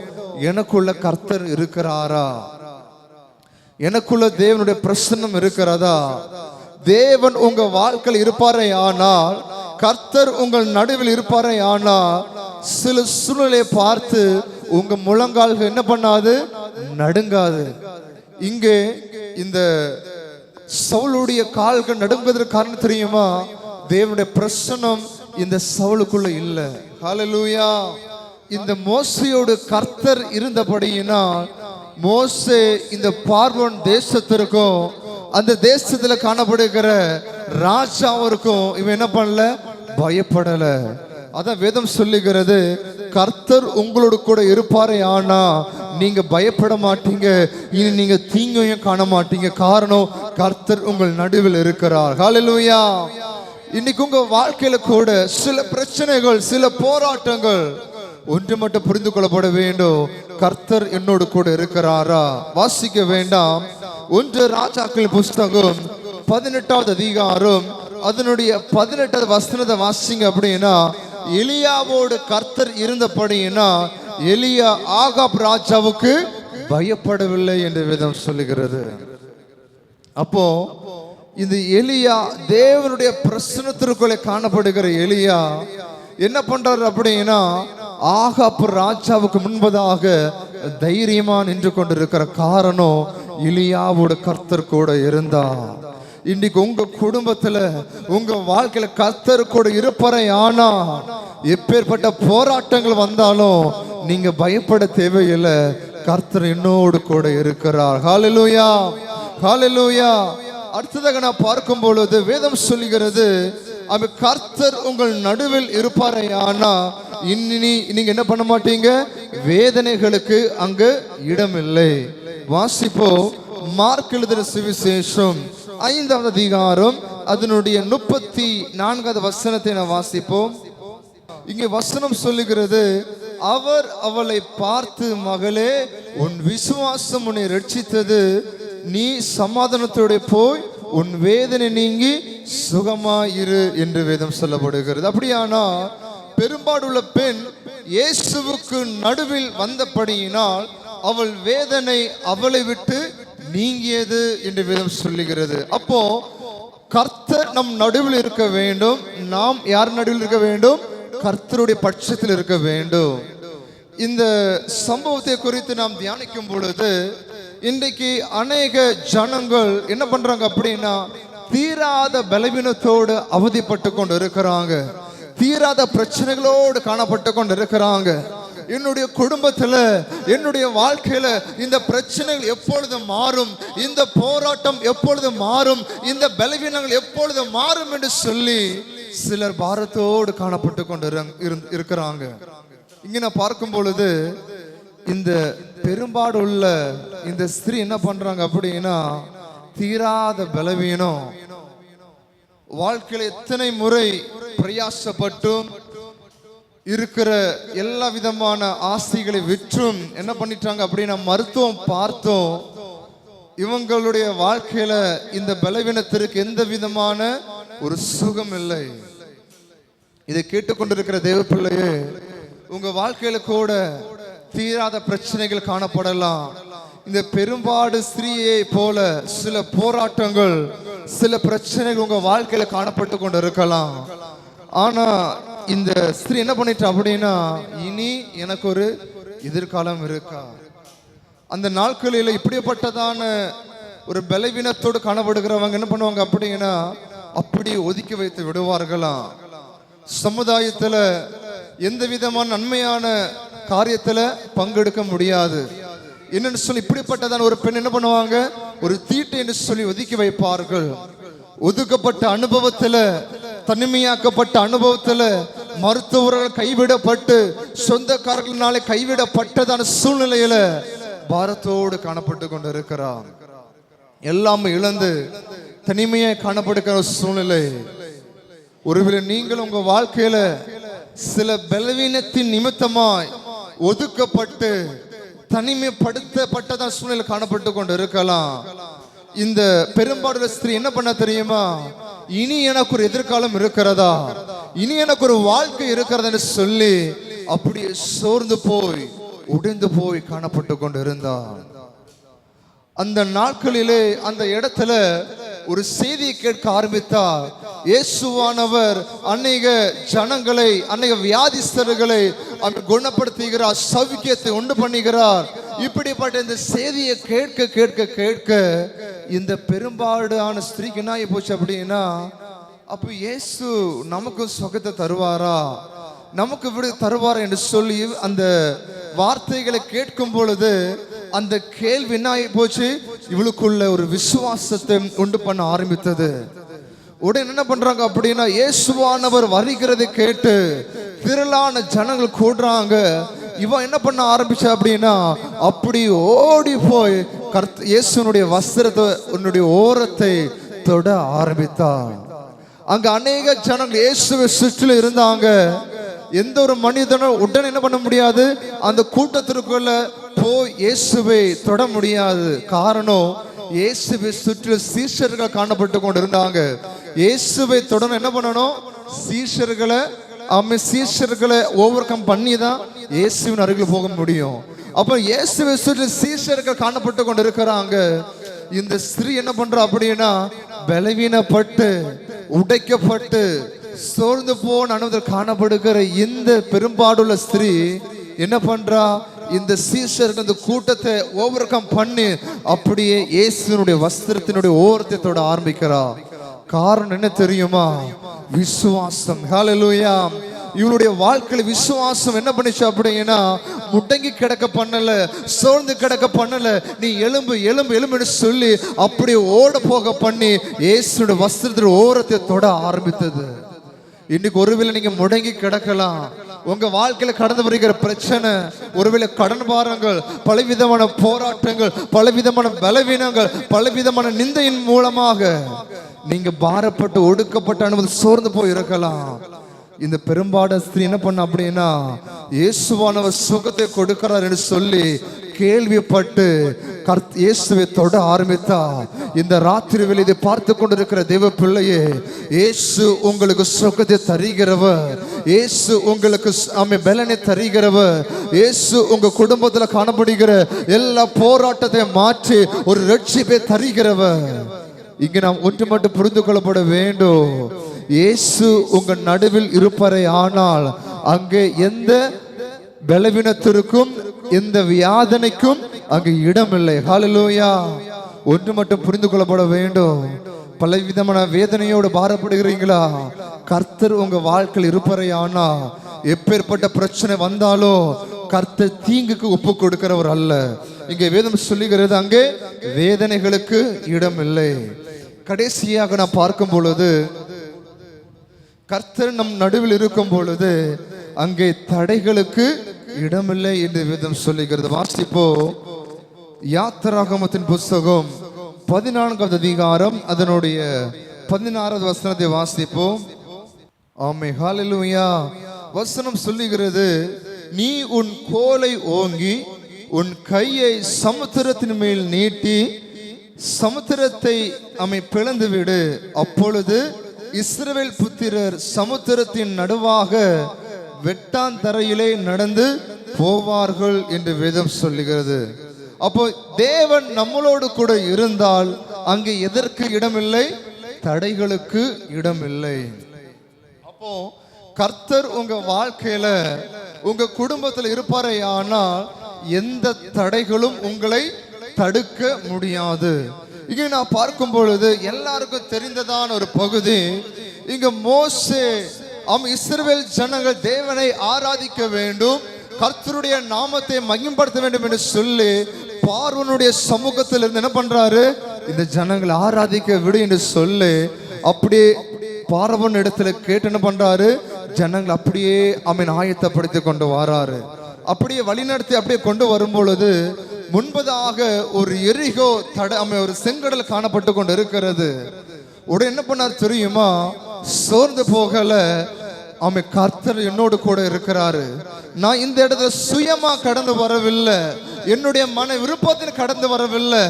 Speaker 3: எனக்குள்ள கர்த்தர் இருக்கிறாரா? எனக்குள்ள தேவனுடைய பிரசன்னம் இருக்கிறதா? தேவன் உங்க வாழ்க்கையில் இருப்பாரே ஆனால், கர்த்தர் உங்கள் நடுவில் இருப்பாரே ஆனால், சில சூழ்நிலையை பார்த்து உங்க முழங்கால்கள் என்ன பண்ணாது? நடுங்காது. இங்கே இந்த சவுலுடைய கால்கள் நடுங்குவதற்கு காரணம் தெரியுமா? தேவனுடைய பிரசன்னம் இந்த சவுலுக்குள்ள இல்ல. ஹல்லேலூயா. இந்த மோசேயோடு கர்த்தர் இருந்தபடியினால் மோசே இந்த பார்வோன் தேசத்திற்கும் அந்த தேசத்துல காணப்படுகிற ராஜாவிற்கும் இவன் என்ன பண்ணல? பயப்படல. அதான் வேதம் சொல்லுகிறது, கர்த்தர் உங்களோடு கூட இருப்பாரே ஆனா நீங்க பயப்பட மாட்டீங்க, இனி நீங்க தீங்கையும் காண மாட்டீங்க. காரணம், கர்த்தர் உங்கள் நடுவில் இருக்கிறார். ஹல்லேலூயா. இன்னைக்கு உங்க வாழ்க்கையில கூட சில பிரச்சனைகள், சில போராட்டங்கள், ஒன்று மட்டும் புரிந்து கொள்ளப்பட வேண்டும், கர்த்தர் என்னோடு கூட இருக்கிறாரா? வாசிக்க வேண்டாம், 1 ராஜாக்கள் புஸ்தகம் 18வது அதிகாரம் அதனுடைய 18வது வசனத்தை வாசிங்க அப்படின்னா, எலியாவோடு கர்த்தர் இருந்தபடினா எலியா ஆகாப் ராஜாவுக்கு பயப்படவில்லை என்று வேதம் சொல்லுகிறது. அப்போ இந்த எலியா, தேவனுடைய பிரசன்னத்திற்குள்ளே காணப்படுகிற எலியா என்ன பண்றாரு அப்படின்னா, ஆகாப் ராஜாவுக்கு முன்பதாக தைரியமா நின்று கொண்டிருக்கிற காரணம், எலியாவோட கர்த்தர் கூட இருந்தா. இன்னைக்கு உங்க குடும்பத்துல, உங்க வாழ்க்கையில கர்த்தர் கூட இருப்பாரே ஆனா எப்பேற்பட்ட போராட்டங்கள் வந்தாலும் நீங்க பயப்பட தேவையில்லை, கர்த்தர் என்னோடு கூட இருக்கிறார். ஹல்லேலூயா, ஹல்லேலூயா. அடுத்ததாக நான் பார்க்கும் பொழுது வேதம் சொல்லுகிறது, அவன் கர்த்தர் உங்கள் நடுவில் இருப்பாரே ஆனா இனி நீங்க என்ன பண்ண மாட்டீங்க? வேதனைகளுக்கு அங்கு இடமில்லை. வாசிப்போ மார்க் எழுதின சுவிசேஷம் 5வது அதிகாரம் அதனுடைய 34வது வசனத்தை நான் வாசிப்போம். இங்கே வசனம் சொல்லுகிறது, அவர் அவளை பார்த்து, மகளே, உன் விசுவாசம் உன்னை ரட்சித்தது, நீ சமாதானத்தோட போய் உன் வேதனை நீங்கி சுகமாயிரு என்று வேதம் சொல்லப்படுகிறது. அப்படியானா பெரும்பாடுள்ள பெண் இயேசுவுக்கு நடுவில் வந்தபடியினால் அவள் வேதனை அவளை விட்டு நீங்கியது என்று வேதம் சொல்லுகிறது. அப்போ கர்த்தர் நம் நடுவில் இருக்க வேண்டும். நாம் யார் நடுவில் இருக்க வேண்டும்? கர்த்தருடைய பட்சத்தில் இருக்க வேண்டும். இந்த சம்பவத்தை குறித்து நாம் தியானிக்கும் பொழுது இன்றைக்கு அநேக ஜனங்கள் என்ன பண்றாங்க அப்படின்னா, தீராத பலவீனத்தோடு அவதிப்பட்டு கொண்டு இருக்கிறாங்க, தீராத பிரச்சனைகளோடு காணப்பட்டு கொண்டு இருக்கிறாங்க. என்னுடைய குடும்பத்துல, என்னுடைய வாழ்க்கையில இந்த பிரச்சனைகள் எப்பொழுது மாறும், இந்த போராட்டம் எப்பொழுது மாறும், இந்த பலவீனங்கள் எப்பொழுது மாறும் என்று சொல்லி சிலர் பாரத்தோடு காணப்பட்டு கொண்டு இருக்கிறாங்க. இங்க நான் பார்க்கும் பொழுது இந்த பெரும்பாடு உள்ள இந்த ஸ்திரீ என்ன பண்றாங்க அப்படின்னா, தீராத பலவீனம், வாழ்க்கையில எத்தனை முறை பிரயாசப்பட்டும் இருக்கிற எல்லா விதமான ஆசைகளை விற்றும் என்ன பண்ணிட்டாங்க அப்படின்னா மருத்துவம் பார்த்தோம். இவங்களுடைய வாழ்க்கையில இந்த பலவீனத்திற்கு எந்த விதமான ஒரு சுகம் இல்லை. இதை கேட்டுக்கொண்டிருக்கிற தேவ பிள்ளையே, உங்க வாழ்க்கையில கூட தீராத பிரச்சனைகள் காணப்படலாம். இந்த பெரும்பாடு ஸ்திரீயை போல சில போராட்டங்கள், சில பிரச்சனைகள் உங்க வாழ்க்கையில காணப்பட்டு கொண்டு இருக்கலாம். ஆனா இந்த ஸ்திரீ என்ன பண்ணிட்டா அப்படின்னா, இனி எனக்கு ஒரு எதிர்காலம் இருக்கா? அந்த நாட்களில் இப்படிப்பட்டதான ஒரு பலவீனத்தோடு காணப்படுகிறவங்க என்ன பண்ணுவாங்க அப்படின்னா, அப்படி ஒதுக்கி வைத்து விடுவார்களாம். சமுதாயத்துல எந்த விதமான நன்மையான காரியத்துல பங்கெடுக்க முடியாது. என்னன்னு சொல்லி இப்படிப்பட்டதான ஒரு பெண் என்ன பண்ணுவாங்க, ஒரு தீட்டு என்று சொல்லி ஒதுக்கி வைப்பார்கள். ஒதுக்கப்பட்ட அனுபவத்துல, தனிமையாக்கப்பட்ட அனுபவத்துல, மருத்துவர்கள் கைவிடப்பட்டு சொந்தக்காரர்களாலே கைவிடப்பட்டதான சூழ்நிலையில பாரத்தோடு காணப்பட்டு கொண்டு இருக்கிறார். எல்லாமே இழந்து தனிமையா காணப்படுகிற சூழ்நிலை. ஒருவேளை நீங்கள் உங்க வாழ்க்கையில சில பலவீனத்தின் நிமித்தமாய் ஒதுக்கப்பட்டு தனிமைப்படுத்தப்பட்டதான் சூழ்நிலை காணப்பட்டு கொண்டு இருக்கலாம். இந்த பெரும்பாடுள்ள ஸ்திரீ என்ன பண்ண தெரியுமா, இனி எனக்கு ஒரு எதிர்காலம் இருக்கிறதா, இனி எனக்கு ஒரு வாழ்க்கை இருக்கிறதுன்னு சொல்லி அப்படியே சோர்ந்து போய் உடைந்து போய் காணப்பட்டு கொண்டு இருந்தார். அந்த நாட்களிலே அந்த இடத்துல ஒரு செய்தியை கேட்க ஆரம்பித்தார். இயேசுவானவர் அநேக ஜனங்களை, அநேக வியாதிஸ்தர்களை குணப்படுத்துகிறார், சௌக்கியத்தை உண்டு பண்ணுகிறார். இப்படிப்பட்ட இந்த செய்தியை கேட்க கேட்க கேட்க இந்த பெரும்பாடான ஸ்திரீக்கு என்ன ஆகி போச்சு அப்படின்னா, அப்ப இயேசு நமக்கு சுகத்தை தருவாரா, நமக்கு விடு தருவாரா என்று சொல்லி அந்த வார்த்தைகளை கேட்கும் பொழுது அந்த கேள்வி என்ன ஆகி போச்சு, இவளுக்குள்ள ஒரு விசுவாசத்தை உண்டு பண்ண ஆரம்பித்தது. உடனே என்ன பண்றாங்க அப்படின்னா, இயேசுவானவர் வருகிறதை கேட்டு திரளான ஜனங்கள் கூடுறாங்க. இவன் என்ன பண்ண ஆரம்பிச்சா அப்படின்னா, அப்படி ஓடி போய் இயேசுனுடைய வஸ்திரத்தை, உன்னுடைய ஓரத்தை தொட ஆரம்பித்தான். அங்க அநேக ஜனங்கள் இயேசுவை சுற்றில இருந்தாங்க. எந்த ஒரு மனிதனும் உடனே என்ன பண்ண முடியாது, அந்த கூட்டத்திற்குள்ள போய் இயேசுவை தொட முடியாது. காரணம், இயேசுவை சுற்றி சீஷர்கள் காணப்பட்டு கொண்டு இருந்தாங்க. இயேசுவை தொடர்ந்து என்ன பண்ணணும், சீஷர்களை ஓவர் கம் பண்ணி தான் இயேசுவின் அருகில் போக முடியும். அப்ப இயேசுவை சுற்றி சீஷர்கள் காணப்பட்டு கொண்டு இருக்கிறாங்க. இந்த ஸ்திரீ என்ன பண்றா அப்படின்னா, பலவீனப்பட்டு உடைக்கப்பட்டு சோர்ந்து போன அனுபவத்தில் காணப்படுகிற இந்த பெரும்பாடுள்ள ஸ்திரீ என்ன பண்றா, இந்த சீஷர்கள் இந்த கூட்டத்தை ஓவர் கம் பண்ணி அப்படியே இயேசுனுடைய வஸ்திரத்தினுடைய ஓரத்தை தொட ஆரம்பிக்கிறா. காரணம் என்ன தெரியுமா, விசுவாசம். ஹல்லேலூயா. இவளுடைய வாழ்க்கையில விசுவாசம் என்ன பண்ணிச்சு அப்படின்னா, முடங்கி கிடக்க பண்ணல, சோர்ந்து கிடக்க பண்ணல, நீ எலும்பு எலும்பு எலும்புன்னு சொல்லி அப்படியே ஓட போக பண்ணி இயேசுடைய வஸ்திரத்தின் ஓரத்தை தொட ஆரம்பித்தது. இன்னைக்கு ஒருவேளை நீங்க முடங்கி கிடக்கலாம். உங்க வாழ்க்கையில கடந்து வருகிற பிரச்சனை, ஒருவேளை கடன் பாரங்கள், பலவிதமான போராட்டங்கள், பலவிதமான பலவீனங்கள், பலவிதமான நிந்தையின் மூலமாக நீங்க பாரப்பட்டு ஒடுக்கப்பட்ட அனுபவம் சோர்ந்து போய் இருக்கலாம். இந்த பெரும்பாட ஸ்திரீ என்ன பண்ண அப்படின்னா, இயேசுவானவர் சுகத்தை கொடுக்கிறார் என்று சொல்லி கேள்விப்பட்டு இயேசுவை தொட ஆரம்பித்தா. இந்த ராத்திரி வேளை இதை பார்த்து கொண்டிருக்கிற தேவ பிள்ளையே, இயேசு உங்களுக்கு சுகத்தை தருகிறவர், இயேசு உங்களுக்கு பலனை தருகிறவர், இயேசு உங்க குடும்பத்துல காணப்படுகிற எல்லா போராட்டத்தை மாற்றி ஒரு ரட்சிப்பை தருகிறவர். இங்க நாம் ஒன்று மட்டும் புரிந்து கொள்ளப்பட வேண்டும், இயேசு உங்க நடுவில் இருப்பரை ஆனால் அங்கே எந்த பலவீனத்திற்கும் எந்த வியாதனைக்கும் அங்கு இடமில்லை. ஹல்லேலூயா. ஒன்று மட்டும் புரிந்து கொள்ளப்பட வேண்டும், பலவிதமான வேதனையோடு பாரப்படுகிறீங்களா, கர்த்தர் உங்க வாழ்க்கையில் இருப்பரை ஆனா எப்பேற்பட்ட பிரச்சனை வந்தாலும் கர்த்தர் தீங்குக்கு ஒப்பு கொடுக்கிறவர் அல்ல. இங்கே வேதம் சொல்லுகிறது, அங்கே வேதனைகளுக்கு இடம் இல்லை. கடைசியாக நான் பார்க்கும் பொழுது, கர்த்தர் நம் நடுவில் இருக்கும் பொழுது அங்கே தடைகளுக்கு இடமில்லை என்று வேதம் சொல்லுகிறது. வாசிப்போ யாத்திராகமத்தின் புஸ்தகம் 14வது அதிகாரம் அதனுடைய 16வது வசனத்தை வாசிப்போம். ஆமென். ஹல்லேலூயா. வசனம் சொல்லுகிறது, நீ உன் கோலை ஓங்கி உன் கையை சமுத்திரத்தின் மேல் நீட்டி சமுத்திரத்தை பிளந்து விடு. அப்பொழுது இஸ்ரவேல் புத்திரர் சமுத்திரத்தின் நடுவாக வெட்டாந்தரையிலே நடந்து போவார்கள் என்று வேதம் சொல்லுகிறது. அப்போ தேவன் நம்மளோடு கூட இருந்தால் அங்கே எதற்கு இடமில்லை, தடைகளுக்கு இடமில்லை. அப்போ கர்த்தர் உங்க வாழ்க்கையில உங்க குடும்பத்தில் இருப்பாரே ஆனால் எந்த தடைகளும் உங்களை தடுக்க முடியாது. இங்க நான் பார்க்கும் பொழுது எல்லாருக்கும் தெரிந்ததான ஒரு பகுதி, இங்க மோசே இஸ்ரவேல் ஜனங்கள் தேவனை ஆராதிக்க வேண்டும், கர்த்தருடைய நாமத்தை மகிமைப்படுத்த வேண்டும் என்று சொல்லி பார்வோனுடைய சமூகத்தில் இருந்து என்ன பண்றாரு, இந்த ஜனங்களை ஆராதிக்க விடு என்று சொல்லி அப்படியே பார்வோன் இடத்துல கேட்டு என்ன பண்றாரு, ஜனங்கள் அப்படியே ஆயத்தப்படுத்தி கொண்டு வராரு. அப்படியே வழிநடத்தி அப்படியே கொண்டு வரும் பொழுது முன்பதாக ஒரு எரிகோ ஒரு செங்கடல் காணப்பட்டு கொண்டு இருக்கிறது. உடனே என்ன பண்ணார் தெரியுமா, சோர்ந்து போகல, கர்த்தர் என்னோடு கூட இருக்கிறாரு. நான் இந்த இடத்துல சுயமா கடந்து வரவில்லை, என்னுடைய மன விருப்பத்தில் கடந்து வரவில்லை.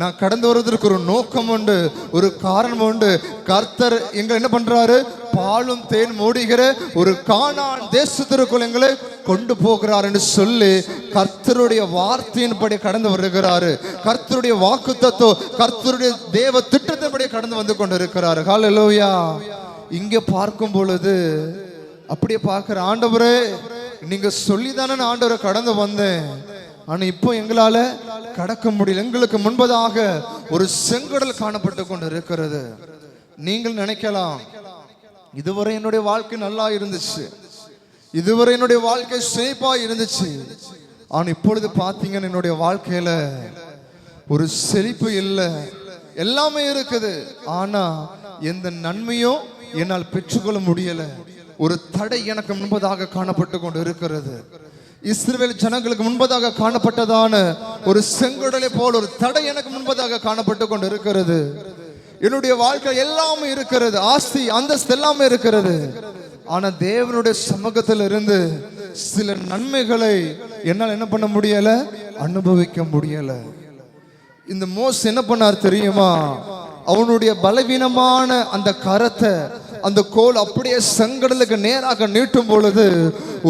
Speaker 3: நான் கடந்து வருவதற்கு ஒரு நோக்கம் உண்டு, ஒரு காரணம் உண்டு. கர்த்தர் எங்க என்ன பண்றாரு, பாலும் தேன் மூடுகிற ஒரு கானான் தேசத்திற்குள் எங்களை கொண்டு போகிறார் என்று சொல்லி கர்த்தருடைய வார்த்தையின்படி கடந்து வருகிறாரு. கர்த்தருடைய வாக்குத்தத்தம், கர்த்தருடைய தேவ திட்டத்தின்படி கடந்து வந்து கொண்டிருக்கிறாரு. ஹல்லேலூயா. இங்க பார்க்கும் பொழுது அப்படியே பார்க்கிற, ஆண்டவரே நீங்க சொல்லிதானே ஆண்டவரை கடந்து வந்தேன், ஆனா இப்போ எங்களால கடக்க முடியல. எங்களுக்கு முன்பதாக ஒரு செங்கடல் காணப்பட்டு கொண்டு இருக்கிறது. நீங்கள் நினைக்கலாம், இதுவரை என்னுடைய வாழ்க்கை நல்லா இருந்துச்சு, இதுவரை என்னுடைய வாழ்க்கை செழிப்பா இருந்துச்சு, ஆனா இப்பொழுது பாத்தீங்கன்னா என்னுடைய வாழ்க்கையில ஒரு செழிப்பு இல்லை. எல்லாமே இருக்குது, ஆனா எந்த நன்மையும் என்னால் பெற்றுக்கொள்ள முடியல. ஒரு தடை எனக்கு முன்பதாக காணப்பட்டு கொண்டு இருக்கிறது. இஸ்ரவேல் ஜனங்களுக்கு முன்பதாக காணப்பட்டதான ஒரு செங்கடலை போல் ஒரு தடை எனக்கு முன்பதாக காணப்பட்டு கொண்டு இருக்கிறது. என்னுடைய வாழ்க்கை எல்லாமே இருக்கிறது, ஆஸ்தி அந்தஸ்து எல்லாமே இருக்கிறது, ஆனா தேவனுடைய சமூகத்தில் இருந்து சில நன்மைகளை என்னால் என்ன பண்ண முடியல, அனுபவிக்க முடியல. இந்த மோசே என்ன பண்ணார் தெரியுமா, அவனுடைய பலவீனமான அந்த கரத்தை, அந்த கோல் அப்படியே செங்கடலுக்கு நேராக நீட்டும் பொழுது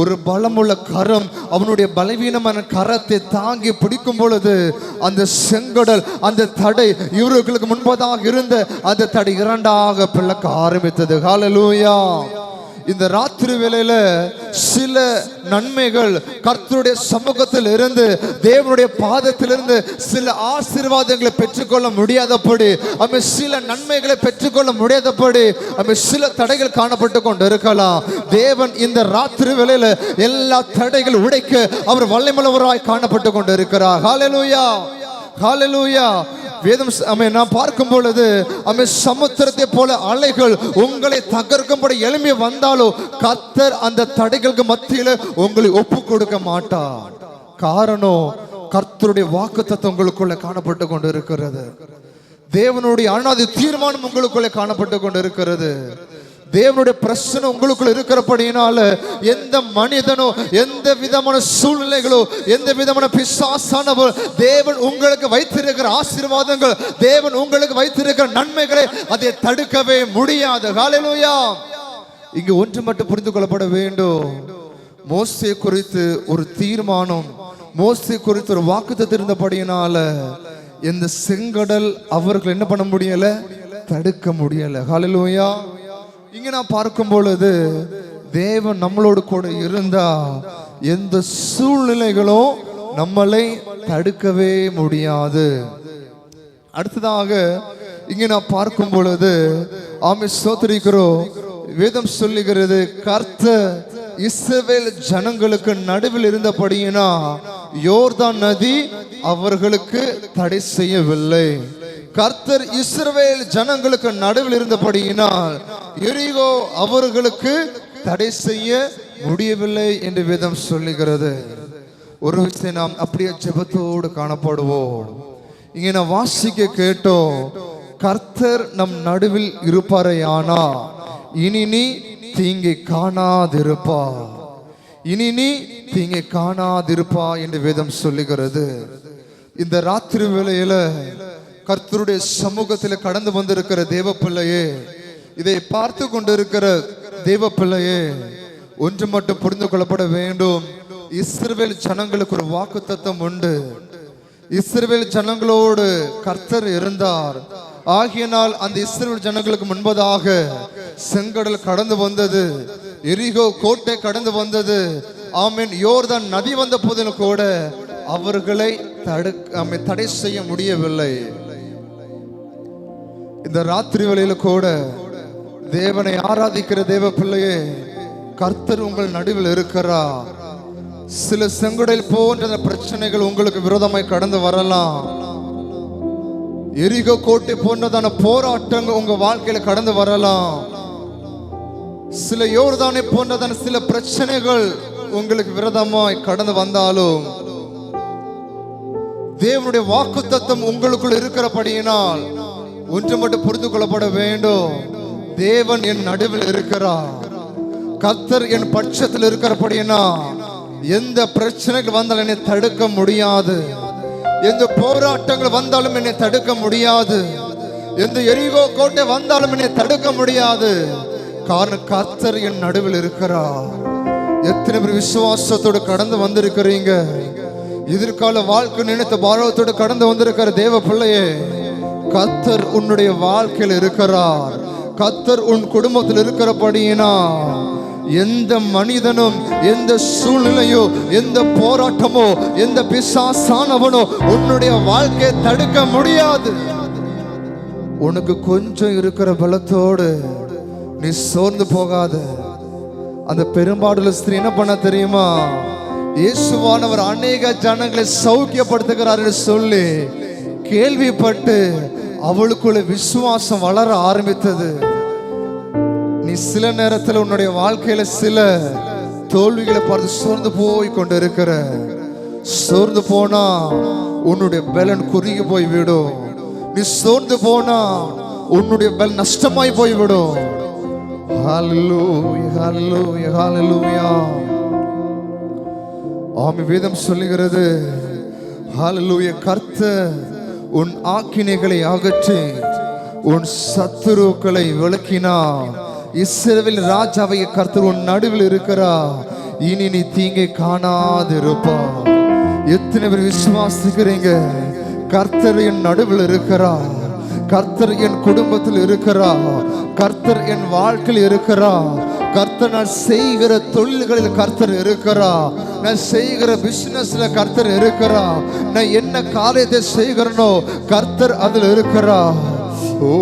Speaker 3: ஒரு பலமுள்ள கரம் அவனுடைய பலவீனமான கரத்தை தாங்கி பிடிக்கும் பொழுது அந்த செங்கடல், அந்த தடை, இவர்களுக்கு முன்பதாக இருந்த அந்த தடை இரண்டாக பிளக்க ஆரம்பித்தது. ஹல்லேலூயா. இந்த ராத்திரி வேளையில சில நன்மைகள் கர்த்தருடைய சமூகத்தில் இருந்து, தேவனுடைய பாதத்திலிருந்து சில ஆசீர்வாதங்களை பெற்றுக்கொள்ள முடியாதபடி, சில நன்மைகளை பெற்றுக்கொள்ள முடியாதபடி சில தடைகள் காணப்பட்டு கொண்டு இருக்கலாம். தேவன் இந்த ராத்திரி வேளையில எல்லா தடைகள் உடைக்க அவர் வல்லமையுள்ளவராய் காணப்பட்டு கொண்டு இருக்கிறார். ஹல்லேலூயா, ஹல்லேலூயா. வேதம் நான் பார்க்கும் பொழுது சமுத்திரத்தை போல அலைகள் உங்களை தகர்க்கும்படி எழும்பி வந்தாலும் கர்த்தர் அந்த தடைகளுக்கு மத்தியில உங்களை ஒப்பு கொடுக்க மாட்டார். காரணம், கர்த்தருடைய வாக்குத்தத்தம் உங்களுக்குள்ள காணப்பட்டு கொண்டு இருக்கிறது. தேவனுடைய அனாதி தீர்மானம் உங்களுக்குள்ளே காணப்பட்டு கொண்டு இருக்கிறது. தேவனுடைய பிரச்சனை உங்களுக்குள்ள இருக்கிறபடியினால எந்த மனிதனோ, எந்த விதமான சூழ்நிலைகளோ, எந்த விதமான பிசாசானவோ தேவன் உங்களுக்கு வைத்திருக்கிற ஆசீர்வாதங்கள், தேவன் உங்களுக்கு வைத்திருக்கிற நன்மைகளை அதை தடுக்கவே முடியாது. ஹல்லேலூயா. இங்கு ஒன்று மட்டும் புரிந்து கொள்ளப்பட வேண்டும். மோசே குறித்து ஒரு தீர்மானம், மோசே குறித்து ஒரு வாக்குத்தத்தம் இருந்தபடியினால இந்த செங்கடல் அவர்கள் என்ன பண்ண முடியல, தடுக்க முடியல. ஹல்லேலூயா. இங்க நான் பார்க்கும் பொழுது தேவன் நம்மளோடு கூட இருந்தா எந்த சூழ்நிலைகளும் நம்மளை தடுக்கவே முடியாது. அடுத்ததாக இங்க நான் பார்க்கும் பொழுது ஸ்தோத்திரிக்கிறோம், வேதம் சொல்லுகிறது, கர்த்தர் இஸ்ரவேல் ஜனங்களுக்கு நடுவில் இருந்தபடியினா யோர்தான் நதி அவர்களுக்கு தடை செய்யவில்லை. கர்த்தர் இஸ்ரவேல் ஜனங்களுக்கு நடுவில் இருந்தபடியினால் எரிகோ அவர்களுக்கு தடை செய்ய முடியவில்லை என்று வேதம் சொல்லுகிறது. ஒரு விஷயம் நாம் அப்படியே ஜெபத்தோடு காணப்படுவோம். இங்கே நான் வாசிக்க கேட்டோம், கர்த்தர் நம் நடுவில் இருப்பாரையானா இனி நீ தீங்கை காணாதிருப்பா, இனி நீ தீங்கை காணாதிருப்பா என்று வேதம் சொல்லுகிறது. இந்த ராத்திரி வேளையில கர்த்தருடைய சமூகத்தில் கடந்து வந்திருக்கிற தேவ பிள்ளையே, இதை பார்த்து கொண்டிருக்கிற தேவ பிள்ளையே, ஒன்று மட்டும் புரிந்து கொள்ளப்பட வேண்டும். இஸ்ரவேல் ஜனங்களுக்கு ஒரு வாக்குத்தத்தம் உண்டு. இஸ்ரவேல் ஜனங்களோடு கர்த்தர் இருந்தார். ஆகியனால் அந்த இஸ்ரவேல் ஜனங்களுக்கு முன்பதாக செங்கடல் கடந்து வந்தது, எரிகோ கோட்டை கடந்து வந்தது. ஆமென். யோர்தான் நதி வந்த போதிலும் கூட அவர்களை தடை செய்ய முடியவில்லை. இந்த ராத்திரி வேளையில கூட தேவனை ஆராதிக்கிற தேவ பிள்ளையே, கர்த்தர் உங்கள் நடுவில் இருக்கிறார். சில செங்கடல் போன்ற பிரச்சனைகள் உங்களுக்கு விரோதமாய் கடந்து வரலாம். எரிகோ கோட்டை போன்றதான போராட்டங்கள் உங்க வாழ்க்கையில கடந்து வரலாம். சில யோர்தானை போன்றதான சில பிரச்சனைகள் உங்களுக்கு விரோதமாய் கடந்து வந்தாலும் தேவனுடைய வாக்குத்தத்தம் உங்களுக்குள் இருக்கிறபடியினால் ஒன்று மட்டும் புரிந்து கொள்ளப்பட வேண்டும். தேவன் என் நடுவில் இருக்கிறார். கர்த்தர் என் பட்சத்தில் இருக்கிறபடியினால் எந்த பிரச்சனைகள் வந்தாலும் என்னை தடுக்க முடியாது. எந்த போராட்டங்கள் வந்தாலும் என்னை தடுக்க முடியாது. எந்த எரிகோ கோட்டை வந்தாலும் என்னை தடுக்க முடியாது. காரணம் கர்த்தர் என் நடுவில் இருக்கிறார். எத்தனை பேர் விசுவாசத்தோடு கடந்து வந்திருக்கிறீங்க? எதிர்கால வாழ்க்கை நினைத்த பாரதத்தோடு கடந்து வந்திருக்கிற தேவ பிள்ளையே, கர்த்தர் உன்னுடைய வாழ்க்கையில் இருக்கிறார். கர்த்தர் உன் குடும்பத்தில் இருக்கிறபடியினா எந்த மனிதனும், எந்த சூழ்நிலையோ, எந்த போராட்டமோ, எந்த பிசாசானவனோ உன்னுடைய வாழ்க்கையை தடுக்க முடியாது. உனக்கு கொஞ்சம் இருக்கிற பலத்தோடு நீ சோர்ந்து போகாத. அந்த பெரும்பாடுள்ள ஸ்திரீ என்ன பண்ண தெரியுமா? இயேசுவானவர் அநேக ஜனங்களை சௌக்கியப்படுத்துகிறார் என்று சொல்லி கேள்விப்பட்டு அவளுக்குள்ள விசுவாசம் வளர ஆரம்பித்தது. நீ சில நேரத்தில் உன்னுடைய வாழ்க்கையில சில தோல்விகளை பார்த்து சோர்ந்து போய் கொண்டு இருக்கிற. சோர்ந்து போனா உன்னுடைய பலன் குறுகி போய்விடும். நீ சோர்ந்து போனா உன்னுடைய பலன் நஷ்டமாய் போய்விடும். ஹல்லேலூயா, ஹல்லேலூயா, ஹல்லேலூயா. ஆமென். வேதம் சொல்லுகிறது, ஹல்லேலூயா, கர்த்தர் உன் ஆக்கினைகளை அகற்றி உன் சத்துருக்களை விலக்கினார். இஸ்ரவேல் ராஜாவை கர்த்தர் உன் நடுவில் இருக்கிறார். இனி நீ தீங்கை காணாது இருப்பா. எத்தனை பேர் விசுவாசிக்கிறீங்க? கர்த்தர் என் நடுவில் இருக்கிறார். கர்த்தர் என் குடும்பத்தில் இருக்கிறார். கர்த்தர் என் வாழ்க்கையில் இருக்கிறார். கர்த்தர் நான் செய்கிற தொழில்களில் கர்த்தர் இருக்கிறார். நான் செய்கிற பிசினஸ்ல கர்த்தர் இருக்கிறார். நான் என்ன காரியத்தை செய்கிறனோ கர்த்தர் அதில் இருக்கிறார். ஓ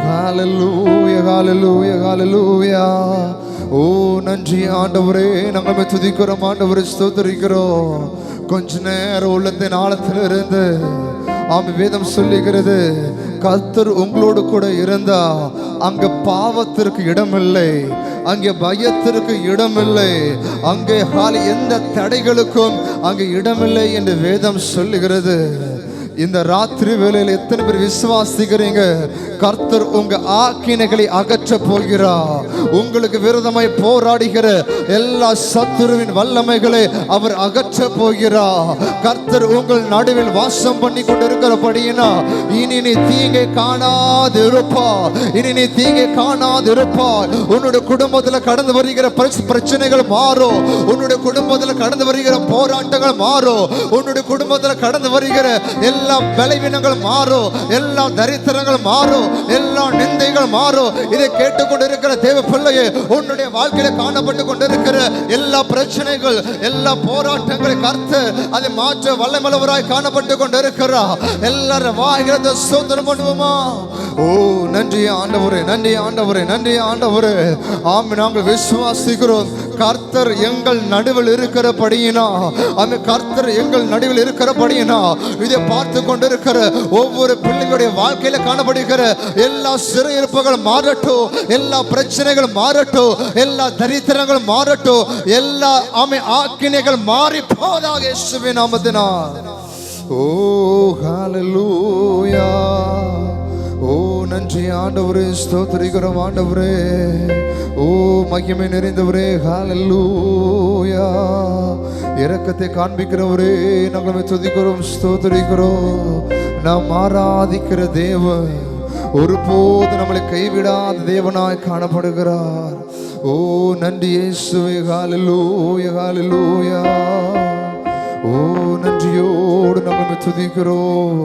Speaker 3: ஹல்லேலூயா, ஹல்லேலூயா, ஹல்லேலூயா. ஓ நன்றி ஆண்டவரே, நாங்கள் துதிக்கிறோம் ஆண்டவரே, ஸ்தோத்திரிக்கிறோம். கொஞ்ச நேரம் உள்ளத்தின் ஆழத்தில் இருந்து வேதம் சொல்லுகிறது, கர்த்தர் உங்களோடு கூட இருந்தா அங்க பாவத்திற்கு இடமில்லை, அங்கே பயத்திற்கு இடமில்லை, அங்கே எந்த தடைகளுக்கும் அங்கே இடமில்லை என்று வேதம் சொல்லுகிறது. இந்த ராத்திரி வேளையில் எத்தனை பேர் விசுவாசிக்கிறீங்க? கர்த்தர் உங்க ஆக்கினைகளை அகற்ற போகிறார். உங்களுக்கு விரோதமாய் போராடுகிற எல்லா சத்துருவின் வல்லமைகளை அவர் அகற்ற போகிறார். கர்த்தர் உங்கள் நடுவில் வாசம் பண்ணி கொண்டிருக்கிறபடியினா இனி நீ தீங்கை காணாது இருப்பார். இனி நீ தீங்கை காணாது இருப்பார். உன்னுடைய குடும்பத்தில் கடந்து வருகிற பிரச்சனைகள் மாறும். உன்னுடைய குடும்பத்தில் கடந்து வருகிற போராட்டங்கள் மாறும். உன்னுடைய குடும்பத்தில் கடந்து வருகிற எல்லா பலவீனங்கள் மாறும். எல்லா தரித்திரங்கள் மாறும். எல்லா நிந்தைகள் மாறும். இதை கேட்டுக்கொண்டிருக்கிற தேவ பிள்ளையே, உன்னுடைய வாழ்க்கையில காணப்பட்டு கொண்டிருக்கிற எல்லா பிரச்சனைகள், எல்லா போராட்டங்களை கர்த்தர் அதை மாற்ற வல்லமையுள்ளவராய் காணப்பட்டு கொண்டிருக்கிறார். எல்லாரும் வாய்கிறத சுதந்திரம் பண்ணுவோமா? ஓ நன்றி ஆண்டவரே, நன்றி ஆண்டவரே, நன்றி ஆண்டவரே. ஆமென். நாங்கள் விசுவாசிக்கிறோம் கர்த்தர் எங்கள் நடுவில் இருக்கிறபடியினா, அந்த கர்த்தர் எங்கள் நடுவில் இருக்கிறபடியினா இதை பார்த்து கொண்டிருக்கிற ஒவ்வொரு பிள்ளைகளுடைய வாழ்க்கையில காணப்படுகிற எல்லா சிறையிருப்புகள் மாறட்டும், எல்லா பிரச்சனைகள் மாறட்டும், எல்லா தரித்திரங்கள் மாறட்டும், எல்லா ஆக்கினைகள் மாறி போதாக இயேசுவின் நாமத்தினால். ஓ ஹல்லேலூயா. ஓ நன்றி ஆண்டவரே, ஸ்தோத்திரிக்கிறோம் ஆண்டவரே. ஓ மகிமை நிறைந்தவரே, ஹல்லேலூயா. இரக்கத்தை காண்பிக்கிறவரே, நாங்கள் துதிக்கிறோம், ஸ்தோத்திரிக்கிறோம். நாம் ஆராதிக்கிற தேவன் ஒருபோது நம்மளை கைவிடாத தேவனாய் காணப்படுகிறார். ஓ நன்றி இயேசுவே, ஹல்லேலூயா, ஹல்லேலூயா. ஓ நன்றியோடு நாங்கள் துதிக்கிறோம்.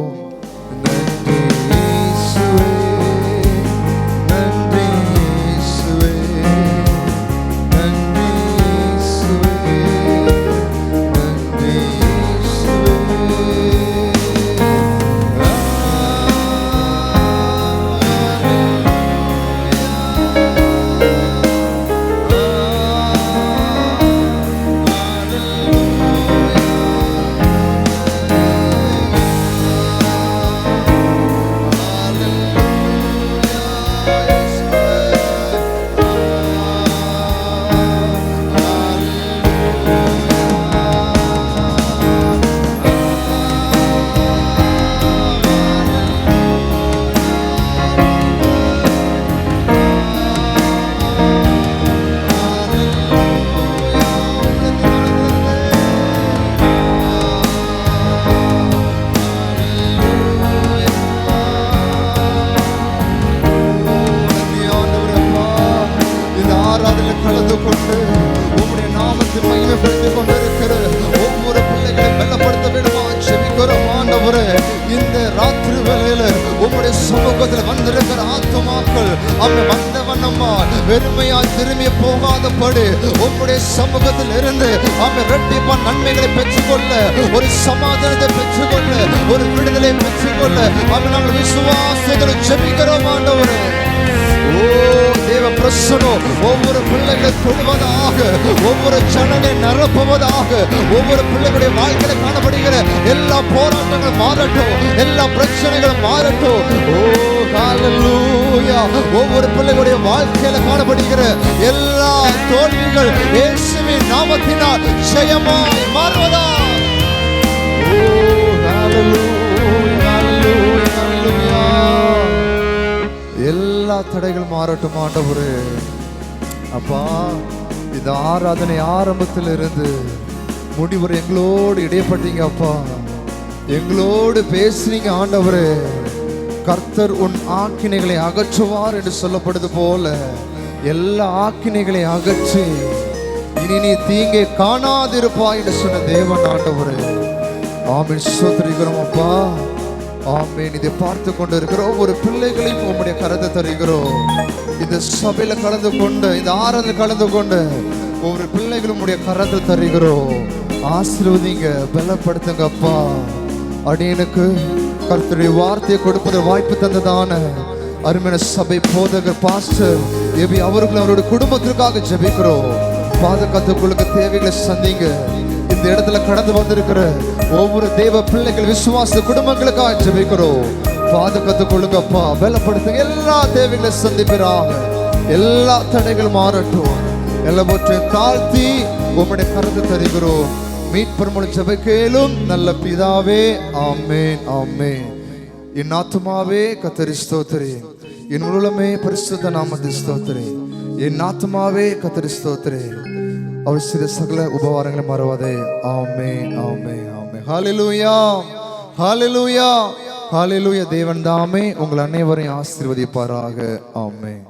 Speaker 3: கலந்து கொண்டு உம்முடைய நாமத்தை மகிமைப்படுத்திக் கொண்டிருக்கிற ஒவ்வொரு பிள்ளைகளையும் பலப்படுத்த வேண்டுமா ஜெபிக்கிறோம் ஆண்டவரே. இந்த ராத்திரி வேளையில உம்முடைய சமூகத்தில் வந்திருக்கிற ஆத்துமாக்கள் அவை வந்த வண்ணமா வெறுமையா திரும்பி போகாதபடி உம்முடைய சமூகத்தில் இருந்து அவை இரட்டிப்பா நன்மைகளை பெற்றுக்கொள்ள, ஒரு சமாதானத்தை பெற்றுக்கொள்ள, ஒரு விடுதலை பெற்றுக்கொள்ள அவை நாங்கள் விசுவாசங்களை ஜெபிக்கிறோம் ஆண்டவரே. ஓ தேவ பிரசன்னம் ஒவ்வொரு பிள்ளைகளை தொடுவதாக, ஒவ்வொரு ஜனங்களை நிரப்புவதாக, ஒவ்வொரு பிள்ளைகளுடைய வாழ்க்கையில காணப்படுகிற எல்லா போராட்டங்களும் மாறட்டும், எல்லா பிரச்சனைகளும் மாறட்டும். ஓ ஹalleluya. ஒவ்வொரு பிள்ளைகளுடைய வாழ்க்கையில காணப்படுகிற எல்லா தோல்விகள் இயேசுவின் நாமத்தினால் ஜெயமாய் மாறுவதா. ஓ ஹalleluya, ஹalleluya, ஹalleluya. எல்லா தடைகள் மாறட்டும் ஆண்டவரே. அப்பா, இந்த ஆராதனை ஆரம்பத்தில் இருந்து முடிவரை எங்களோடு இடைப்பட்டீங்க அப்பா, எங்களோடு பேசுனீங்க ஆண்டவரே. கர்த்தர் உன் ஆக்கினைகளை அகற்றுவார் என்று சொல்லப்படுது போல எல்லா ஆக்கினைகளை அகற்றி இனி நீ தீங்கை காணாதிருப்பாய் என்று சொன்ன தேவன் ஆண்டவரே. ஆமென். ஸ்தோத்திரிக்கிறோம் அப்பா. ஆமென். இதை பார்த்து கொண்டு இருக்கிற ஒவ்வொரு பிள்ளைகளையும் உம்முடைய கரத்தை தருகிறோம். இந்த சபையில கலந்து கொண்டு, இந்த ஆராதனை கலந்து கொண்டு ஒவ்வொரு பிள்ளைகளும் உம்முடைய கரத்தை தருகிறோம். ஆசீர்வதிங்க, பலப்படுத்துங்க அப்பா. அடியனுக்கு கர்த்தருடைய வார்த்தையை கொடுப்பதற்கு வாய்ப்பு தந்ததான அருமையான சபை போதகர் பாஸ்டர் எபி அவர்கள் அவருடைய குடும்பத்திற்காக ஜெபிக்கிறோம். பாதுகாத்துக்குள்ளுக்கு தேவைகளை சந்திங்க. இந்த இடத்துல கடந்து வந்திருக்கிற ஒவ்வொரு தேவ பிள்ளைகள் விசுவாச குடும்பங்களுக்காக ஜெபிக்கிறோம். பாதுகாத்துக் கொள்ளுங்கப்பா, பலப்படுத்துங்க. எல்லா தேவைகளை சந்திப்பிறாக, எல்லா தடைகள் மாறட்டும். எல்லாவற்றையும் தாழ்த்தி உம்முடைய கரத்தை தருகிறோம். மீட்பர் மூலம் ஜெபிக்கேலும் நல்ல பிதாவே. ஆமென், ஆமென். என் ஆத்துமாவே கர்த்தரை ஸ்தோத்திரி, என் உள்ளமே பரிசுத்த நாமத்தை ஸ்தோத்திரி. என் ஆத்துமாவே கர்த்தரை ஸ்தோத்திரி, அவர் சில சகல உபகாரங்களை மறவாதே. ஆமென், ஆமென், ஆமென். ஹalleluya, ஹalleluya, ஹalleluya. தேவன் தாமே உங்கள் அனைவரையும் ஆசீர்வதிப்பாராக. ஆமென்.